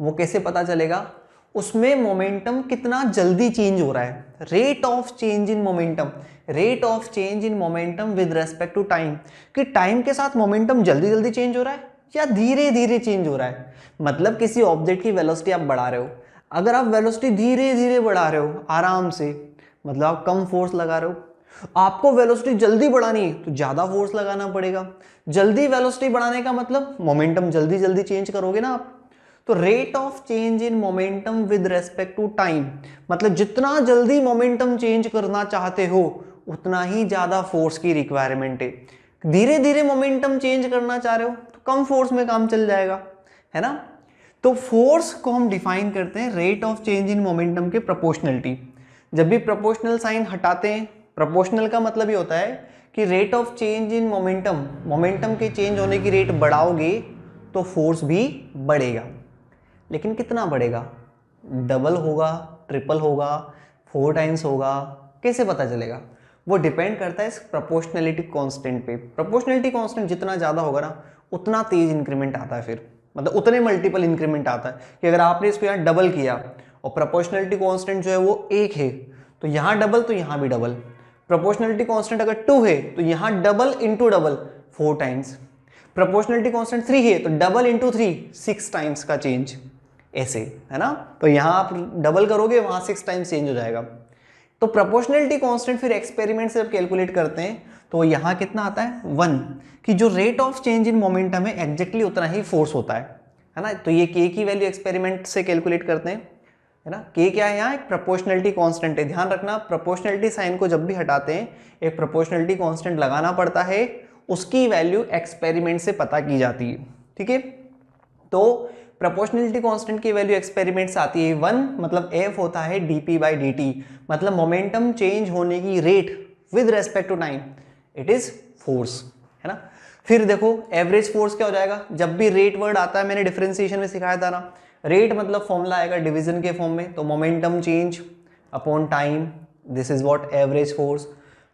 S1: वो कैसे पता चलेगा? उसमें मोमेंटम कितना जल्दी चेंज हो रहा है, rate of change in momentum, rate of change in momentum with respect to time, कि टाइम के साथ मोमेंटम जल्दी जल्दी चेंज हो रहा है या धीरे धीरे चेंज हो रहा है? मतलब किसी ऑब्जेक्ट की वेलोसिटी आप बढ़ा रहे हो, अगर आप वेलोसिटी धीरे धीरे बढ़ा रहे हो आराम से, मतलब आप कम फोर्स लगा रहे हो। आपको वेलोसिटी जल्दी बढ़ानी है तो ज्यादा फोर्स लगाना पड़ेगा। जल्दी वेलोसिटी बढ़ाने का मतलब मोमेंटम जल्दी जल्दी चेंज करोगे ना आप। तो rate of change in momentum with respect to time, मतलब जितना जल्दी मोमेंटम चेंज करना चाहते हो उतना ही ज्यादा फोर्स की रिक्वायरमेंट है। धीरे धीरे मोमेंटम चेंज करना चाह रहे हो तो कम फोर्स में काम चल जाएगा, है ना। तो फोर्स को हम डिफाइन करते हैं rate of change in momentum के प्रोपोर्शनलिटी। जब भी प्रोपोर्शनल साइन हटाते हैं, प्रोपोर्शनल का मतलब ये होता है कि rate of change in momentum, momentum के चेंज होने की रेट बढ़ाओगे तो फोर्स भी बढ़ेगा। लेकिन कितना बढ़ेगा? डबल होगा, ट्रिपल होगा, 4 टाइम्स होगा, कैसे पता चलेगा? वो डिपेंड करता है इस प्रोपोर्शनलिटी कांस्टेंट पे। प्रोपोर्शनलिटी कांस्टेंट जितना ज़्यादा होगा ना उतना तेज इंक्रीमेंट आता है, फिर मतलब उतने मल्टीपल इंक्रीमेंट आता है कि अगर आपने इसको यहाँ डबल किया और प्रोपोर्शनलिटी कांस्टेंट जो है वो 1 है तो यहाँ डबल तो यहाँ भी डबल। प्रोपोर्शनलिटी कांस्टेंट अगर 2 है तो यहाँ double into double 4 times. Proportionality constant 3 है तो डबल इंटू 3 6 टाइम्स का चेंज, ऐसे, है ना। तो यहाँ आप डबल करोगे वहाँ 6 टाइम्स चेंज हो जाएगा। तो प्रोपोर्शनलिटी कांस्टेंट फिर एक्सपेरिमेंट से जब कैलकुलेट करते हैं तो यहाँ कितना आता है 1, कि जो rate of change in momentum है एग्जैक्टली उतना ही फोर्स होता है ना। तो ये के की वैल्यू एक्सपेरिमेंट से कैलकुलेट करते हैं, है ना। के क्या है यहाँ? एक प्रोपोर्शनलिटी कांस्टेंट है। ध्यान रखना प्रोपोर्शनलिटी साइन को जब भी हटाते हैं एक प्रोपोर्शनलिटी कांस्टेंट लगाना पड़ता है, उसकी वैल्यू एक्सपेरिमेंट से पता की जाती है, ठीक है। तो प्रोपोर्शनलिटी कांस्टेंट की वैल्यू एक्सपेरिमेंट से आती है 1, मतलब एफ होता है dp/dt, मतलब मोमेंटम चेंज होने की rate with respect to time, it is force, है ना। फिर देखो एवरेज फोर्स क्या हो जाएगा? जब भी रेट वर्ड आता है, मैंने डिफरेंशिएशन में सिखाया था ना, रेट मतलब फॉर्मूला आएगा डिवीजन के फॉर्म में, तो momentum change upon time, this is what average force.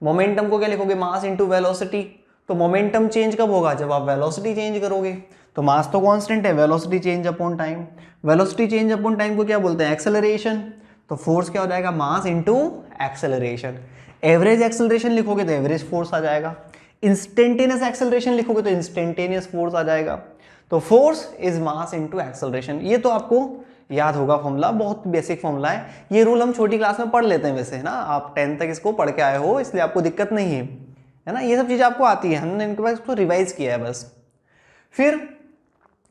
S1: Momentum को क्या लिखोगे? Mass into velocity. तो मोमेंटम चेंज कब होगा? जब आप वेलोसिटी चेंज करोगे। तो मास तो कांस्टेंट है, velocity change upon time, velocity change upon time को क्या बोलते हैं? एक्सेलरेशन। तो फोर्स क्या हो जाएगा? Mass into acceleration. Average acceleration लिखोगे तो एवरेज फोर्स आ जाएगा, इंस्टेंटेनियस एक्सेलरेशन लिखोगे तो इंस्टेंटेनियस फोर्स आ जाएगा। तो force is mass into acceleration. ये तो आपको याद होगा फॉर्मूला, बहुत बेसिक फॉर्मूला है। ये रूल हम छोटी क्लास में पढ़ लेते हैं वैसे, है ना। आप 10th तक इसको पढ़ के आए हो इसलिए आपको दिक्कत नहीं है ना। ये सब चीज़ें आपको आती है, हमने इनके पास इसको रिवाइज किया है बस। फिर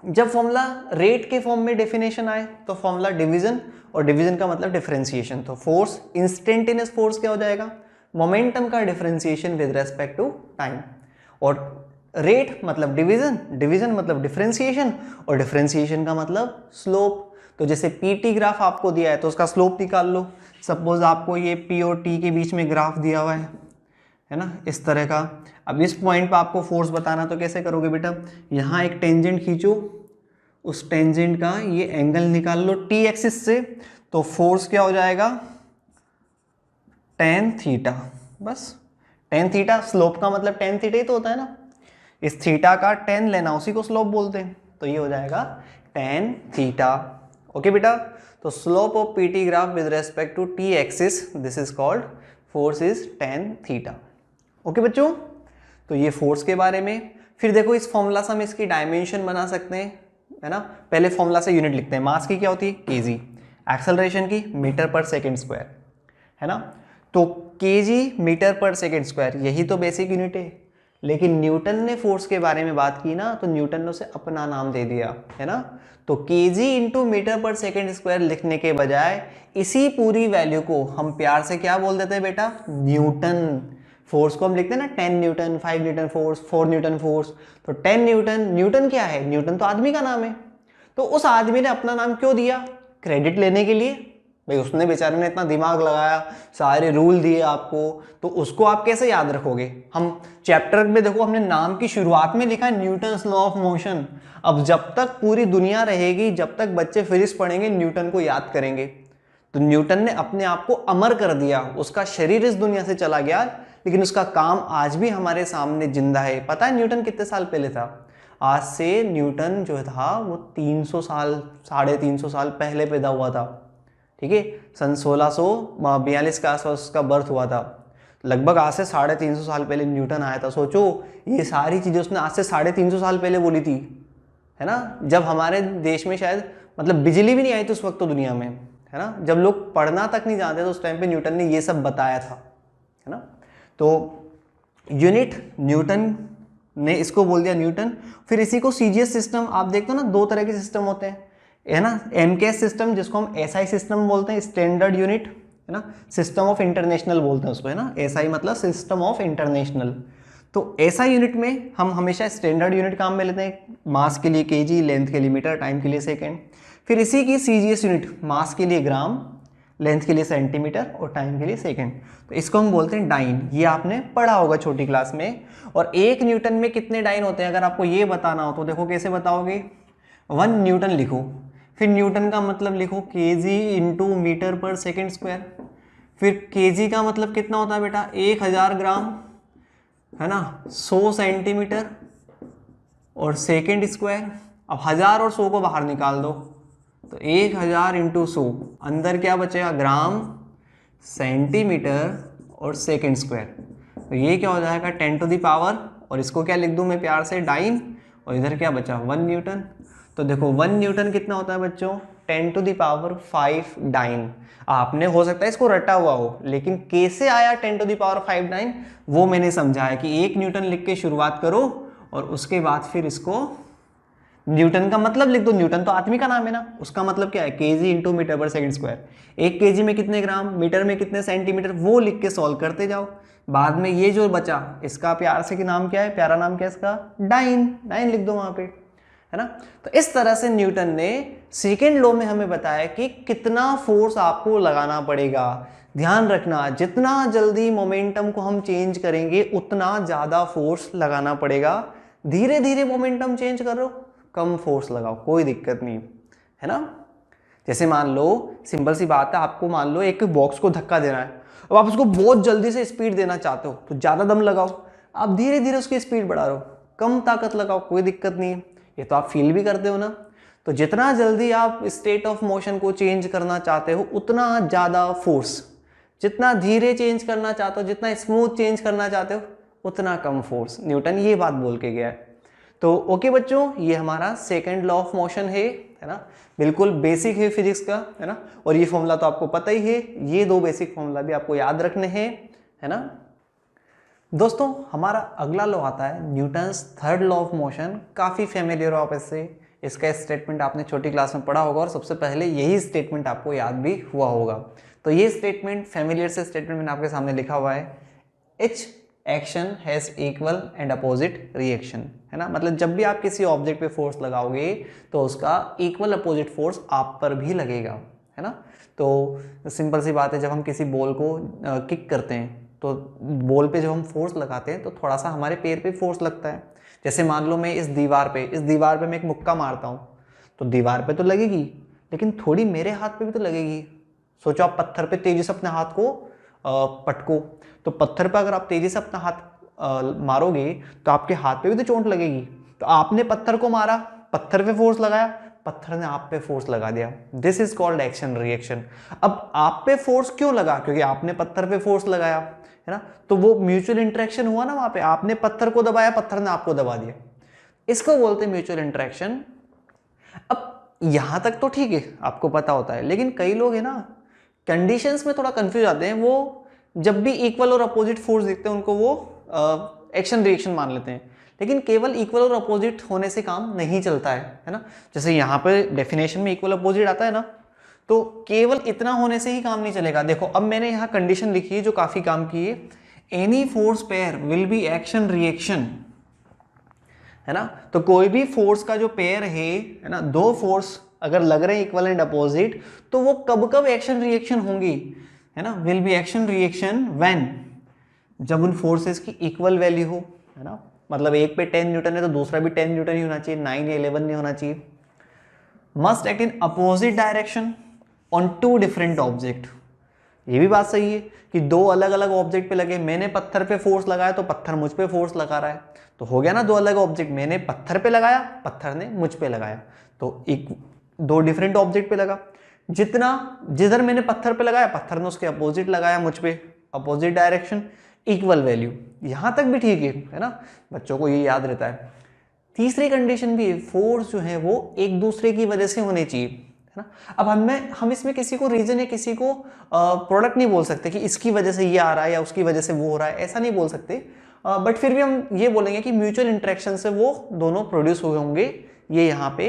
S1: जब फॉर्मूला रेट के फॉर्म में डेफिनेशन आए तो फॉर्मूला डिवीजन, और डिवीजन का मतलब डिफरेंशिएशन। तो फोर्स इंस्टेंटेनियस फोर्स क्या हो जाएगा? मोमेंटम का differentiation with respect to time. और रेट मतलब डिवीजन, डिवीजन मतलब डिफरेंशिएशन, और डिफरेंशिएशन का मतलब स्लोप। तो जैसे पीटी ग्राफ आपको दिया है तो उसका स्लोप निकाल लो। सपोज आपको ये पी और टी के बीच में ग्राफ दिया हुआ है ना, इस तरह का। अब इस पॉइंट पर आपको फोर्स बताना तो कैसे करोगे बेटा? यहाँ एक टेंजेंट खींचो, उस टेंजेंट का ये एंगल निकाल लो टी एक्सिस से, तो फोर्स क्या हो जाएगा? tan theta. बस tan थीटा, स्लोप का मतलब tan थीटा ही तो होता है ना। इस थीटा का tan लेना, उसी को स्लोप बोलते हैं। तो ये हो जाएगा tan थीटा। ओके बेटा, तो slope of PT graph with respect to T axis, this is called force is tan theta. Okay बच्चों, तो ये फोर्स के बारे में। फिर देखो इस फॉर्मूला से हम इसकी डायमेंशन बना सकते हैं, है ना। पहले फॉर्मूला से यूनिट लिखते हैं। मास की क्या होती है? केजी, एक्सेलरेशन की मीटर पर सेकेंड स्क्वायर, है ना। तो केजी मीटर पर सेकेंड स्क्वायर, यही तो बेसिक यूनिट है। लेकिन न्यूटन ने फोर्स के बारे में बात की ना, तो न्यूटन ने उसे अपना नाम दे दिया, है ना। तो केजी इंटू मीटर पर सेकेंड स्क्वायर लिखने के बजाय इसी पूरी वैल्यू को हम प्यार से क्या बोल देते हैं बेटा? न्यूटन। फोर्स को हम लिखते हैं ना 10 Newton, 5 Newton force, 4 Newton force. तो 10 न्यूटन, न्यूटन क्या है? न्यूटन तो आदमी का नाम है। तो उस आदमी ने अपना नाम क्यों दिया? क्रेडिट लेने के लिए। भाई उसने बेचारे ने इतना दिमाग लगाया, सारे रूल दिए आपको, तो उसको आप कैसे याद रखोगे? हम चैप्टर में देखो हमने नाम की शुरुआत में लिखा है न्यूटन्स लॉ ऑफ मोशन। अब जब तक पूरी दुनिया रहेगी, जब तक बच्चे फिजिक्स पढ़ेंगे, न्यूटन को याद करेंगे। तो न्यूटन ने अपने आप को अमर कर दिया, उसका शरीर इस दुनिया से चला गया लेकिन उसका काम आज भी हमारे सामने जिंदा है। पता है न्यूटन कितने साल पहले था? आज से न्यूटन जो था वो 300 साल, 350 साल पहले पैदा हुआ था, ठीक है। सन 1642 के आसपास उसका बर्थ हुआ था। लगभग आज से 350 साल पहले न्यूटन आया था। सोचो ये सारी चीजें उसने आज से 350 साल पहले बोली थी, है ना, जब हमारे देश में शायद मतलब बिजली भी नहीं आई थी उस वक्त तो दुनिया में, है ना, जब लोग पढ़ना तक नहीं जानते तो उस टाइम पे न्यूटन ने ये सब बताया था, है ना। तो यूनिट न्यूटन ने इसको बोल दिया न्यूटन। फिर इसी को सीजीएस सिस्टम, आप देखते हो ना दो तरह के सिस्टम होते हैं, है ना, एमकेएस सिस्टम जिसको हम एसआई सिस्टम बोलते हैं, स्टैंडर्ड यूनिट, है ना, सिस्टम ऑफ इंटरनेशनल बोलते हैं उसको, है ना, एसआई मतलब सिस्टम ऑफ इंटरनेशनल। तो एसआई यूनिट में हम हमेशा स्टैंडर्ड यूनिट काम में लेते हैं, मास के लिए केजी, लेंथ के लिए मीटर, टाइम के लिए सेकेंड। फिर इसी की सीजीएस यूनिट, मास के लिए ग्राम, लेंथ के लिए सेंटीमीटर और टाइम के लिए सेकंड, तो इसको हम बोलते हैं डाइन। ये आपने पढ़ा होगा छोटी क्लास में। और एक न्यूटन में कितने डाइन होते हैं अगर आपको ये बताना हो तो देखो कैसे बताओगे, 1 न्यूटन लिखो, फिर न्यूटन का मतलब लिखो केजी इंटू मीटर पर सेकेंड स्क्वायर, फिर केजी का मतलब कितना होता है बेटा 1000 ग्राम, है ना, 100 सेंटीमीटर और सेकेंड स्क्वायर। अब 1000 और 100 को बाहर निकाल दो तो 1000 इंटू 100, अंदर क्या बचेगा ग्राम, सेंटीमीटर और सेकेंड स्क्वायर। तो ये क्या हो जाएगा 10 टू द पावर, और इसको क्या लिख दूं मैं प्यार से डाइन, और इधर क्या बचा 1 न्यूटन। तो देखो 1 न्यूटन कितना होता है बच्चों 10 टू द पावर 5 डाइन। आपने हो सकता है इसको रटा हुआ हो, लेकिन कैसे आया 10 टू द पावर 5 डाइन वो मैंने समझाया कि 1 न्यूटन लिख के शुरुआत करो और उसके बाद फिर इसको न्यूटन का मतलब लिख दो। न्यूटन तो आदमी का नाम है ना, उसका मतलब क्या है केजी इंटू मीटर पर सेकंड स्क्वायर। 1 केजी में कितने ग्राम, मीटर में कितने सेंटीमीटर, वो लिख के सॉल्व करते जाओ। बाद में ये जो बचा इसका प्यार से कि नाम क्या है, प्यारा नाम क्या है इसका, डाइन, डाइन लिख दो वहां पे, है ना। तो इस तरह से न्यूटन ने सेकेंड लॉ में हमें बताया कि कितना फोर्स आपको लगाना पड़ेगा। ध्यान रखना जितना जल्दी मोमेंटम को हम चेंज करेंगे उतना ज्यादा फोर्स लगाना पड़ेगा। धीरे धीरे मोमेंटम चेंज करो, कम फोर्स लगाओ, कोई दिक्कत नहीं, है ना। जैसे मान लो सिंपल सी बात है, आपको मान लो एक बॉक्स को धक्का देना है, अब आप उसको बहुत जल्दी से स्पीड देना चाहते हो तो ज्यादा दम लगाओ, आप धीरे धीरे उसकी स्पीड बढ़ा रहे हो, कम ताकत लगाओ, कोई दिक्कत नहीं है। ये तो आप फील भी करते हो ना। तो जितना जल्दी आप स्टेट ऑफ मोशन को चेंज करना चाहते हो उतना ज्यादा फोर्स, जितना धीरे चेंज करना चाहते हो, जितना स्मूथ चेंज करना चाहते हो उतना कम फोर्स। न्यूटन ये बात बोल के गया है। तो ओके बच्चों, ये हमारा सेकंड लॉ ऑफ मोशन है ना, बिल्कुल बेसिक है फिजिक्स का, है ना। और ये फॉर्मूला तो आपको पता ही है, ये 2 बेसिक फॉर्मूला भी आपको याद रखने हैं, है ना। दोस्तों हमारा अगला लॉ आता है Newton's third law of motion. काफ़ी फेमिलियर हो आप इससे, इसका स्टेटमेंट आपने छोटी क्लास में पढ़ा होगा और सबसे पहले यही स्टेटमेंट आपको याद भी हुआ होगा। तो ये स्टेटमेंट फेमिलियर से स्टेटमेंट मैंने आपके सामने लिखा हुआ है, H action has equal and opposite reaction, है ना। मतलब जब भी आप किसी ऑब्जेक्ट पे फोर्स लगाओगे तो उसका इक्वल अपोजिट फोर्स आप पर भी लगेगा, है ना। तो सिंपल सी बात है, जब हम किसी बॉल को किक करते हैं तो बॉल पे जब हम फोर्स लगाते हैं तो थोड़ा सा हमारे पैर पे फोर्स लगता है। जैसे मान लो मैं इस दीवार पे मैं एक मुक्का मारता हूँ तो दीवार पे तो लगेगी, लेकिन थोड़ी मेरे हाथ पे भी तो लगेगी। सोचो आप पत्थर पे तेजी से अपने हाथ को पटको, तो पत्थर पे अगर आप तेजी से अपना हाथ मारोगे तो आपके हाथ पे भी तो चोट लगेगी। तो आपने पत्थर को मारा, पत्थर पे फोर्स लगाया, पत्थर ने आप पे फोर्स लगा दिया, this is called action reaction. अब आप पे फोर्स क्यों लगा, क्योंकि आपने पत्थर पे फोर्स लगाया, है ना। तो वो म्यूचुअल इंटरेक्शन हुआ ना वहां पे, आपने पत्थर को दबाया, पत्थर ने आपको दबा दिया, इसको बोलते हैं म्यूचुअल इंटरेक्शन। अब यहां तक तो ठीक है, आपको पता होता है, लेकिन कई लोग है ना कंडीशंस में थोड़ा कंफ्यूज आते हैं। वो जब भी इक्वल और अपोजिट फोर्स देखते हैं उनको वो एक्शन रिएक्शन मान लेते हैं, लेकिन केवल इक्वल और अपोजिट होने से काम नहीं चलता है ना। जैसे यहाँ पे डेफिनेशन में इक्वल अपोजिट आता है ना, तो केवल इतना होने से ही काम नहीं चलेगा। देखो अब मैंने यहाँ कंडीशन लिखी है जो काफी काम की है, any force pair will be action reaction, है ना। तो कोई भी फोर्स का जो पेयर है ना, 2 फोर्स अगर लग रहे हैं इक्वल एंड अपोजिट तो वो कब कब एक्शन रिएक्शन होंगी, है ना, will be action reaction when, जब उन फोर्सेस की इक्वल वैल्यू हो, है ना। मतलब एक पे 10 न्यूटन है तो दूसरा भी 10 न्यूटन ही होना चाहिए, 9 या 11 नहीं होना चाहिए। Must act in opposite direction on 2 different object. ये भी बात सही है कि 2 अलग अलग ऑब्जेक्ट पे लगे, मैंने पत्थर पे फोर्स लगाया तो पत्थर मुझ पे फोर्स लगा रहा है, तो हो गया ना 2 अलग ऑब्जेक्ट, मैंने पत्थर पे लगाया, पत्थर ने मुझ पे लगाया, तो एक 2 डिफरेंट ऑब्जेक्ट पे लगा। जिधर मैंने पत्थर पे लगाया पत्थर ने उसके अपोजिट लगाया मुझ पे, अपोजिट डायरेक्शन, इक्वल वैल्यू। यहां तक भी ठीक है ना, बच्चों को ये याद रहता है। तीसरी कंडीशन भी है, फोर्स जो है वो एक दूसरे की वजह से होने चाहिए, है ना। अब हम इसमें किसी को रीजन या किसी को प्रोडक्ट नहीं बोल सकते कि इसकी वजह से ये आ रहा है या उसकी वजह से वो हो रहा है, ऐसा नहीं बोल सकते। बट फिर भी हम ये बोलेंगे कि म्यूचुअल इंटरेक्शन से वो दोनों प्रोड्यूस हुए होंगे। ये यहाँ पे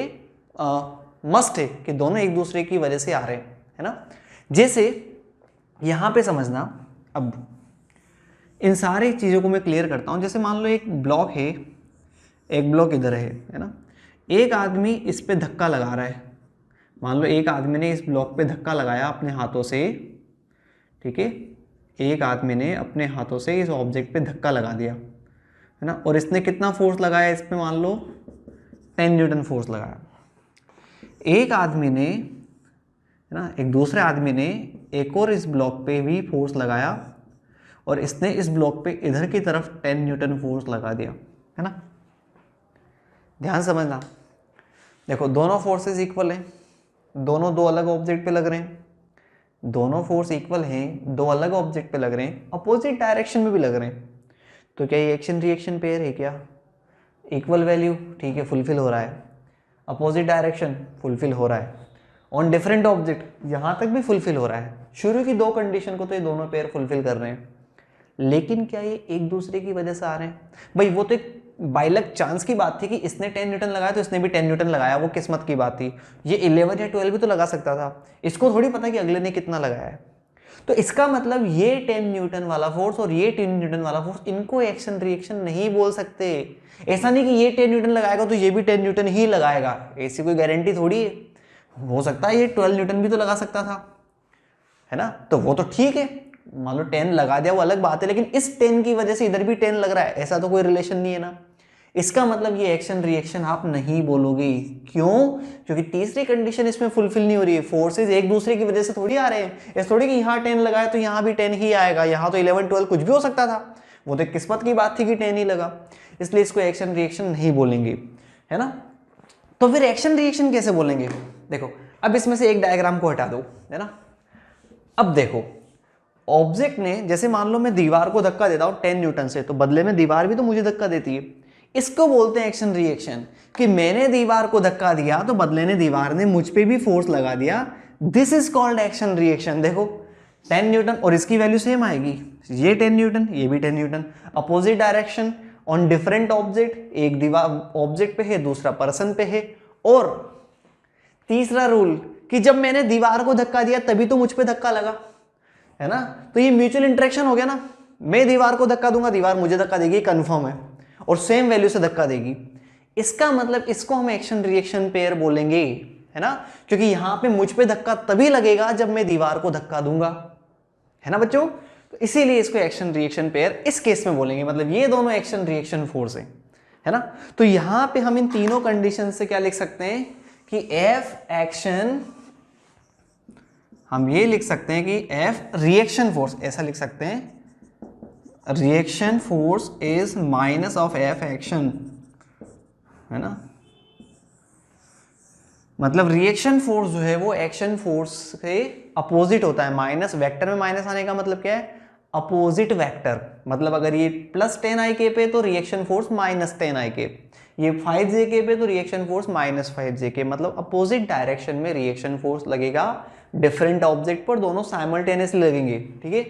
S1: मस्ट है कि दोनों एक दूसरे की वजह से आ रहे हैं, है ना। जैसे यहाँ पे समझना, अब इन सारी चीज़ों को मैं क्लियर करता हूँ। जैसे मान लो एक ब्लॉक है, एक ब्लॉक इधर है ना। एक आदमी इस पे धक्का लगा रहा है, मान लो एक आदमी ने इस ब्लॉक पे धक्का लगाया अपने हाथों से, ठीक है। एक आदमी ने अपने हाथों से इस ऑब्जेक्ट पे धक्का लगा दिया, है ना। और इसने कितना फोर्स लगाया इस पे, मान लो 10 न्यूटन फोर्स लगाया। एक आदमी ने, है ना, एक दूसरे आदमी ने एक और इस ब्लॉक पे भी फोर्स लगाया और इसने इस ब्लॉक पे इधर की तरफ 10 न्यूटन फोर्स लगा दिया, है ना। ध्यान समझना, देखो दोनों फोर्सेस इक्वल हैं, दोनों दो अलग ऑब्जेक्ट पे लग रहे हैं, दोनों फोर्स इक्वल हैं, दो अलग ऑब्जेक्ट पे लग रहे हैं, अपोजिट डायरेक्शन में भी लग रहे हैं। तो क्या ये एक्शन रिएक्शन पेयर है क्या? इक्वल वैल्यू, ठीक है, फुलफिल हो रहा है। अपोजिट डायरेक्शन, फुलफिल हो रहा है। ऑन डिफरेंट ऑब्जेक्ट, यहाँ तक भी फुलफिल हो रहा है। शुरू की दो कंडीशन को तो ये दोनों पेयर फुलफिल कर रहे हैं, लेकिन क्या ये एक दूसरे की वजह से आ रहे हैं? भाई वो तो एक बाय लक चांस की बात थी कि इसने 10 न्यूटन लगाया तो इसने भी 10 न्यूटन लगाया, वो किस्मत की बात थी। ये 11 या 12 भी तो लगा सकता था, इसको थोड़ी पता कि अगले ने कितना लगाया है। तो इसका मतलब ये 10 न्यूटन वाला फोर्स और ये 10 न्यूटन वाला फोर्स, इनको एक्शन रिएक्शन नहीं बोल सकते। ऐसा नहीं कि ये 10 न्यूटन लगाएगा तो ये भी 10 न्यूटन ही लगाएगा, ऐसी कोई गारंटी थोड़ी है। हो सकता है ये 12 न्यूटन भी तो लगा सकता था, है ना। तो वो तो ठीक है, मान लो 10 लगा दिया, वो अलग बात है, लेकिन इस 10 की वजह से इधर भी 10 लग रहा है, ऐसा तो कोई रिलेशन नहीं है ना। इसका मतलब ये एक्शन रिएक्शन आप नहीं बोलोगे। क्यों? क्योंकि तीसरी कंडीशन इसमें फुलफिल नहीं हो रही है। फोर्सेस एक दूसरे की वजह से थोड़ी आ रहे हैं, ऐसा थोड़ी कि यहाँ 10 लगाया तो यहाँ भी 10 ही आएगा, यहाँ तो 11 12 कुछ भी हो सकता था। वो तो किस्मत की बात थी कि 10 ही लगा, इसलिए इसको एक्शन रिएक्शन नहीं बोलेंगे, है ना। तो फिर एक्शन रिएक्शन कैसे बोलेंगे? देखो अब इसमें से एक डायग्राम को हटा दो, है ना। अब देखो ऑब्जेक्ट ने, जैसे मान लो मैं दीवार को धक्का देता हूं 10 न्यूटन से, तो बदले में दीवार भी तो मुझे धक्का देती है। इसको बोलते हैं एक्शन रिएक्शन, कि मैंने दीवार को धक्का दिया तो बदले ने दीवार ने मुझ पे भी फोर्स लगा दिया। This is called action reaction. देखो 10 न्यूटन और इसकी वैल्यू सेम आएगी, ये 10 न्यूटन ये भी 10 Newton, opposite direction on different object, एक दीवार ऑब्जेक्ट पे है दूसरा पर्सन पे है। और तीसरा रूल कि जब मैंने दीवार को धक्का दिया तभी तो मुझ पे धक्का लगा, है ना। तो ये म्यूचुअल इंटरेक्शन हो गया ना। मैं दीवार को धक्का दूंगा, दीवार मुझे धक्का देगी, कंफर्म है, और सेम वैल्यू से धक्का देगी। इसका मतलब इसको हम एक्शन रिएक्शन पेयर बोलेंगे, है ना, क्योंकि यहां पे मुझ पे धक्का तभी लगेगा जब मैं दीवार को धक्का दूंगा, है ना बच्चों। तो इसीलिए इसको एक्शन रिएक्शन पेयर इस केस में बोलेंगे, मतलब ये दोनों एक्शन रिएक्शन फोर्स है ना। तो यहां पे हम इन तीनों कंडीशन से क्या लिख सकते हैं कि एफ एक्शन, हम ये लिख सकते हैं कि एफ रिएक्शन फोर्स, ऐसा लिख सकते हैं, reaction force is minus of F action, है ना। मतलब रिएक्शन फोर्स जो है वो एक्शन फोर्स से अपोजिट होता है। माइनस, वेक्टर में माइनस आने का मतलब क्या है? Opposite vector. मतलब अगर ये प्लस 10 आई के पे तो रिएक्शन फोर्स माइनस 10 आई के, ये 5 जे के पे तो रिएक्शन फोर्स माइनस 5 जे के। मतलब अपोजिट डायरेक्शन में रिएक्शन फोर्स लगेगा डिफरेंट ऑब्जेक्ट पर, दोनों साइमल्टेनियसली लगेंगे, ठीक है।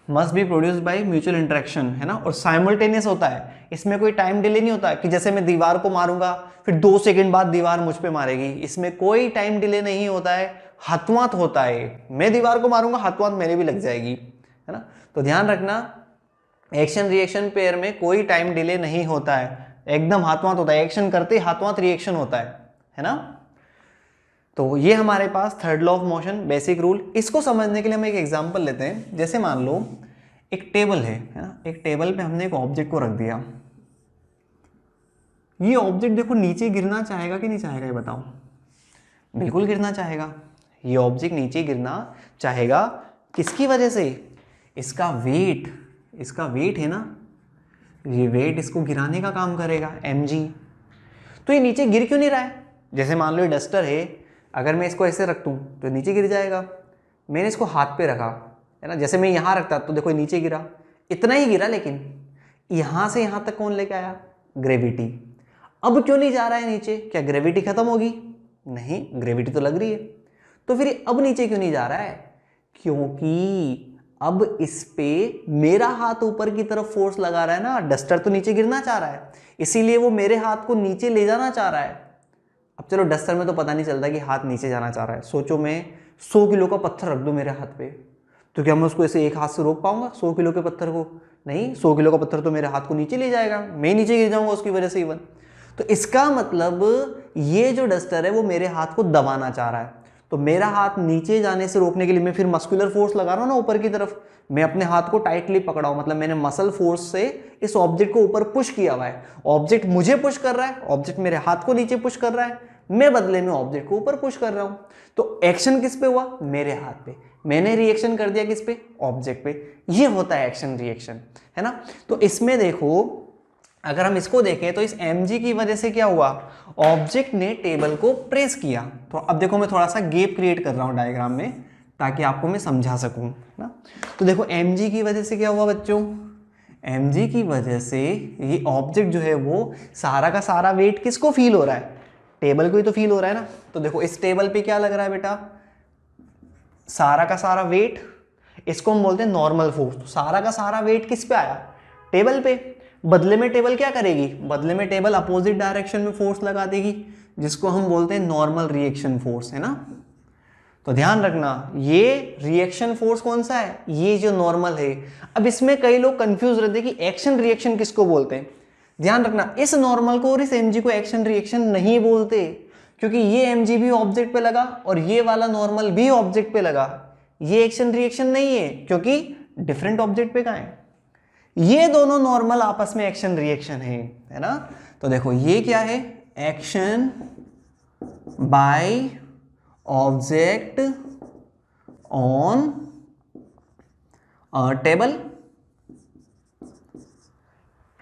S1: Must be produced by mutual interaction, है ना। और साइमल्टेनियस होता है, इसमें कोई टाइम डिले नहीं होता कि जैसे मैं दीवार को मारूंगा फिर 2 सेकंड बाद दीवार मुझ पे मारेगी, इसमें कोई टाइम डिले नहीं होता है, हाथवांत होता है। मैं दीवार को मारूंगा, हाथवांत मेरे भी लग जाएगी, है ना। तो ध्यान रखना, एक्शन रिएक्शन पेयर में कोई टाइम डिले नहीं होता है, एकदम हाथवांत होता है, एक्शन करते ही हाथवांत रिएक्शन होता है ना। तो ये हमारे पास third law of motion, basic rule. इसको समझने के लिए हम एक एग्जांपल लेते हैं। जैसे मान लो एक टेबल है ना, एक टेबल पे हमने एक ऑब्जेक्ट को रख दिया। ये ऑब्जेक्ट देखो नीचे गिरना चाहेगा कि नहीं चाहेगा, ये बताओ। बिल्कुल गिरना चाहेगा, ये ऑब्जेक्ट नीचे गिरना चाहेगा। किसकी वजह से? इसका वेट, इसका वेट है ना, ये वेट इसको गिराने का काम करेगा, mg। तो ये नीचे गिर क्यों नहीं रहा है? जैसे मान लो ये डस्टर है, अगर मैं इसको ऐसे रख दूं तो नीचे गिर जाएगा। मैंने इसको हाथ पे रखा, है ना, जैसे मैं यहाँ रखता तो देखो नीचे गिरा, इतना ही गिरा, लेकिन यहाँ से यहाँ तक कौन लेके आया? ग्रेविटी। अब क्यों नहीं जा रहा है नीचे? क्या ग्रेविटी खत्म होगी? नहीं, ग्रेविटी तो लग रही है। तो फिर अब नीचे क्यों नहीं जा रहा है? क्योंकि अब इस पे मेरा हाथ ऊपर की तरफ फोर्स लगा रहा है ना, डस्टर तो नीचे गिरना चाह रहा है, इसीलिए वो मेरे हाथ को नीचे ले जाना चाह रहा है। अब चलो डस्टर में तो पता नहीं चलता कि हाथ नीचे जाना चाह रहा है। सोचो मैं 100 किलो का पत्थर रख दूं मेरे हाथ पे, तो क्या मैं उसको ऐसे एक हाथ से रोक पाऊंगा 100 किलो के पत्थर को? नहीं, 100 किलो का पत्थर तो मेरे हाथ को नीचे ले जाएगा, मैं नीचे गिर जाऊंगा उसकी वजह से इवन। तो इसका मतलब ये जो डस्टर है वो मेरे हाथ को दबाना चाह रहा है। तो मेरा हाथ नीचे जाने से रोकने के लिए मैं फिर मस्कुलर फोर्स लगा रहा हूं ना ऊपर की तरफ, मैं अपने हाथ को टाइटली पकड़ा हूं, मतलब मैंने मसल फोर्स से इस ऑब्जेक्ट को ऊपर पुश किया हुआ है। ऑब्जेक्ट मुझे पुश कर रहा है, ऑब्जेक्ट मेरे हाथ को नीचे पुश कर रहा है, मैं बदले में ऑब्जेक्ट को ऊपर पुश कर रहा हूं। तो एक्शन किस पे हुआ? मेरे हाथ पे। मैंने रिएक्शन कर दिया किस पे? ऑब्जेक्ट पे। ये होता है एक्शन रिएक्शन, है ना। तो इसमें देखो, अगर हम इसको देखें तो इस mg की वजह से क्या हुआ? ऑब्जेक्ट ने टेबल को प्रेस किया। तो अब देखो मैं थोड़ा सा गैप क्रिएट कर रहा हूं डायग्राम में ताकि आपको मैं समझा सकूं ना। तो देखो mg की वजह से क्या हुआ बच्चों? mg की वजह से ये ऑब्जेक्ट जो है वो सारा का सारा वेट किसको फील हो रहा है? टेबल को ही तो फील हो रहा है ना। तो देखो इस टेबल पे क्या लग रहा है बेटा? सारा का सारा वेट, इसको हम बोलते हैं नॉर्मल फोर्स। तो सारा का सारा वेट किस पे आया? टेबल पे। बदले में टेबल क्या करेगी? बदले में टेबल अपोजिट डायरेक्शन में फोर्स लगा देगी, जिसको हम बोलते हैं नॉर्मल रिएक्शन फोर्स, है ना। तो ध्यान रखना, ये रिएक्शन फोर्स कौन सा है? ये जो नॉर्मल है। अब इसमें कई लोग कंफ्यूज रहते हैं कि एक्शन रिएक्शन किसको बोलते हैं। ध्यान रखना, इस नॉर्मल को और इस mg को एक्शन रिएक्शन नहीं बोलते, क्योंकि ये mg भी ऑब्जेक्ट पे लगा और ये वाला नॉर्मल भी ऑब्जेक्ट पे लगा। ये एक्शन रिएक्शन नहीं है, क्योंकि डिफरेंट ऑब्जेक्ट पे कहां है। ये दोनों नॉर्मल आपस में एक्शन रिएक्शन है ना। तो देखो ये क्या है? Action by object on table.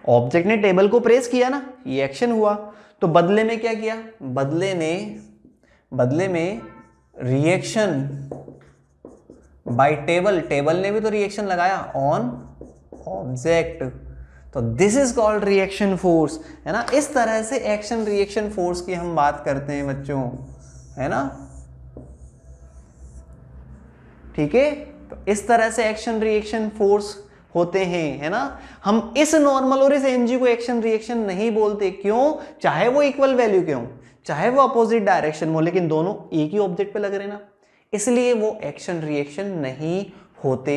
S1: Object ने टेबल को प्रेस किया ना, ये एक्शन हुआ। तो बदले में क्या किया? बदले में रिएक्शन बाय टेबल, टेबल ने भी तो रिएक्शन लगाया ऑन ऑब्जेक्ट। तो this is called reaction force, है ना। इस तरह से एक्शन रिएक्शन फोर्स की हम बात करते हैं बच्चों, है ना। ठीक है, तो इस तरह से एक्शन रिएक्शन फोर्स होते हैं, है ना। हम इस नॉर्मल और इस mg को एक्शन रिएक्शन नहीं बोलते। क्यों? चाहे वो इक्वल वैल्यू के हों, चाहे वो अपोजिट डायरेक्शन में हो, लेकिन दोनों एक ही ऑब्जेक्ट पे लग रहे ना, इसलिए वो एक्शन रिएक्शन नहीं होते,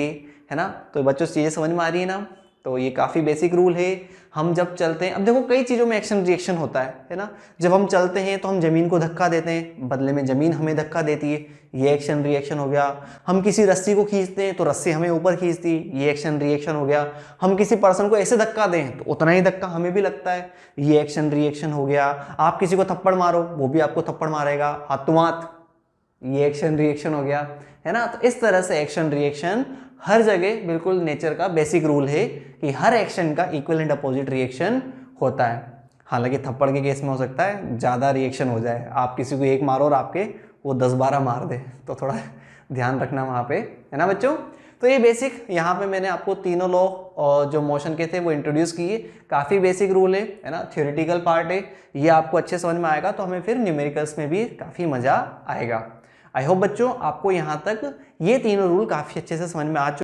S1: है ना। तो बच्चों चीजें समझ में आ रही है ना। तो ये काफी बेसिक रूल है। हम जब चलते हैं, अब देखो कई चीजों में एक्शन रिएक्शन होता है ना। जब हम चलते हैं तो हम जमीन को धक्का देते हैं, बदले में जमीन हमें धक्का देती है, ये एक्शन रिएक्शन हो गया। हम किसी रस्सी को खींचते हैं तो रस्सी हमें ऊपर खींचती है, ये एक्शन रिएक्शन हो गया। हम किसी पर्सन को ऐसे धक्का दें तो उतना ही धक्का हमें भी लगता है, ये एक्शन रिएक्शन हो गया। आप किसी को थप्पड़ मारो, वो भी आपको थप्पड़ मारेगा, हाथों हाथ, ये एक्शन रिएक्शन हो गया, है ना। तो इस तरह से एक्शन रिएक्शन हर जगह बिल्कुल नेचर का बेसिक रूल है कि हर एक्शन का इक्वल एंड अपोजिट रिएक्शन होता है। हालांकि थप्पड़ के केस में हो सकता है ज़्यादा रिएक्शन हो जाए, आप किसी को एक मारो और आपके वो 10-12 मार दे, तो थोड़ा ध्यान रखना वहाँ पे, है ना बच्चों। तो ये बेसिक यहाँ पे मैंने आपको तीनों लॉ और जो मोशन के थे वो इंट्रोड्यूस किए। काफ़ी बेसिक रूल है ना, थ्योरेटिकल पार्ट है, ये आपको अच्छे समझ में आएगा तो हमें फिर न्यूमेरिकल्स में भी काफ़ी मज़ा आएगा। आई होप बच्चों आपको यहाँ तक ये तीनों रूल काफ़ी अच्छे से समझ में आ चुके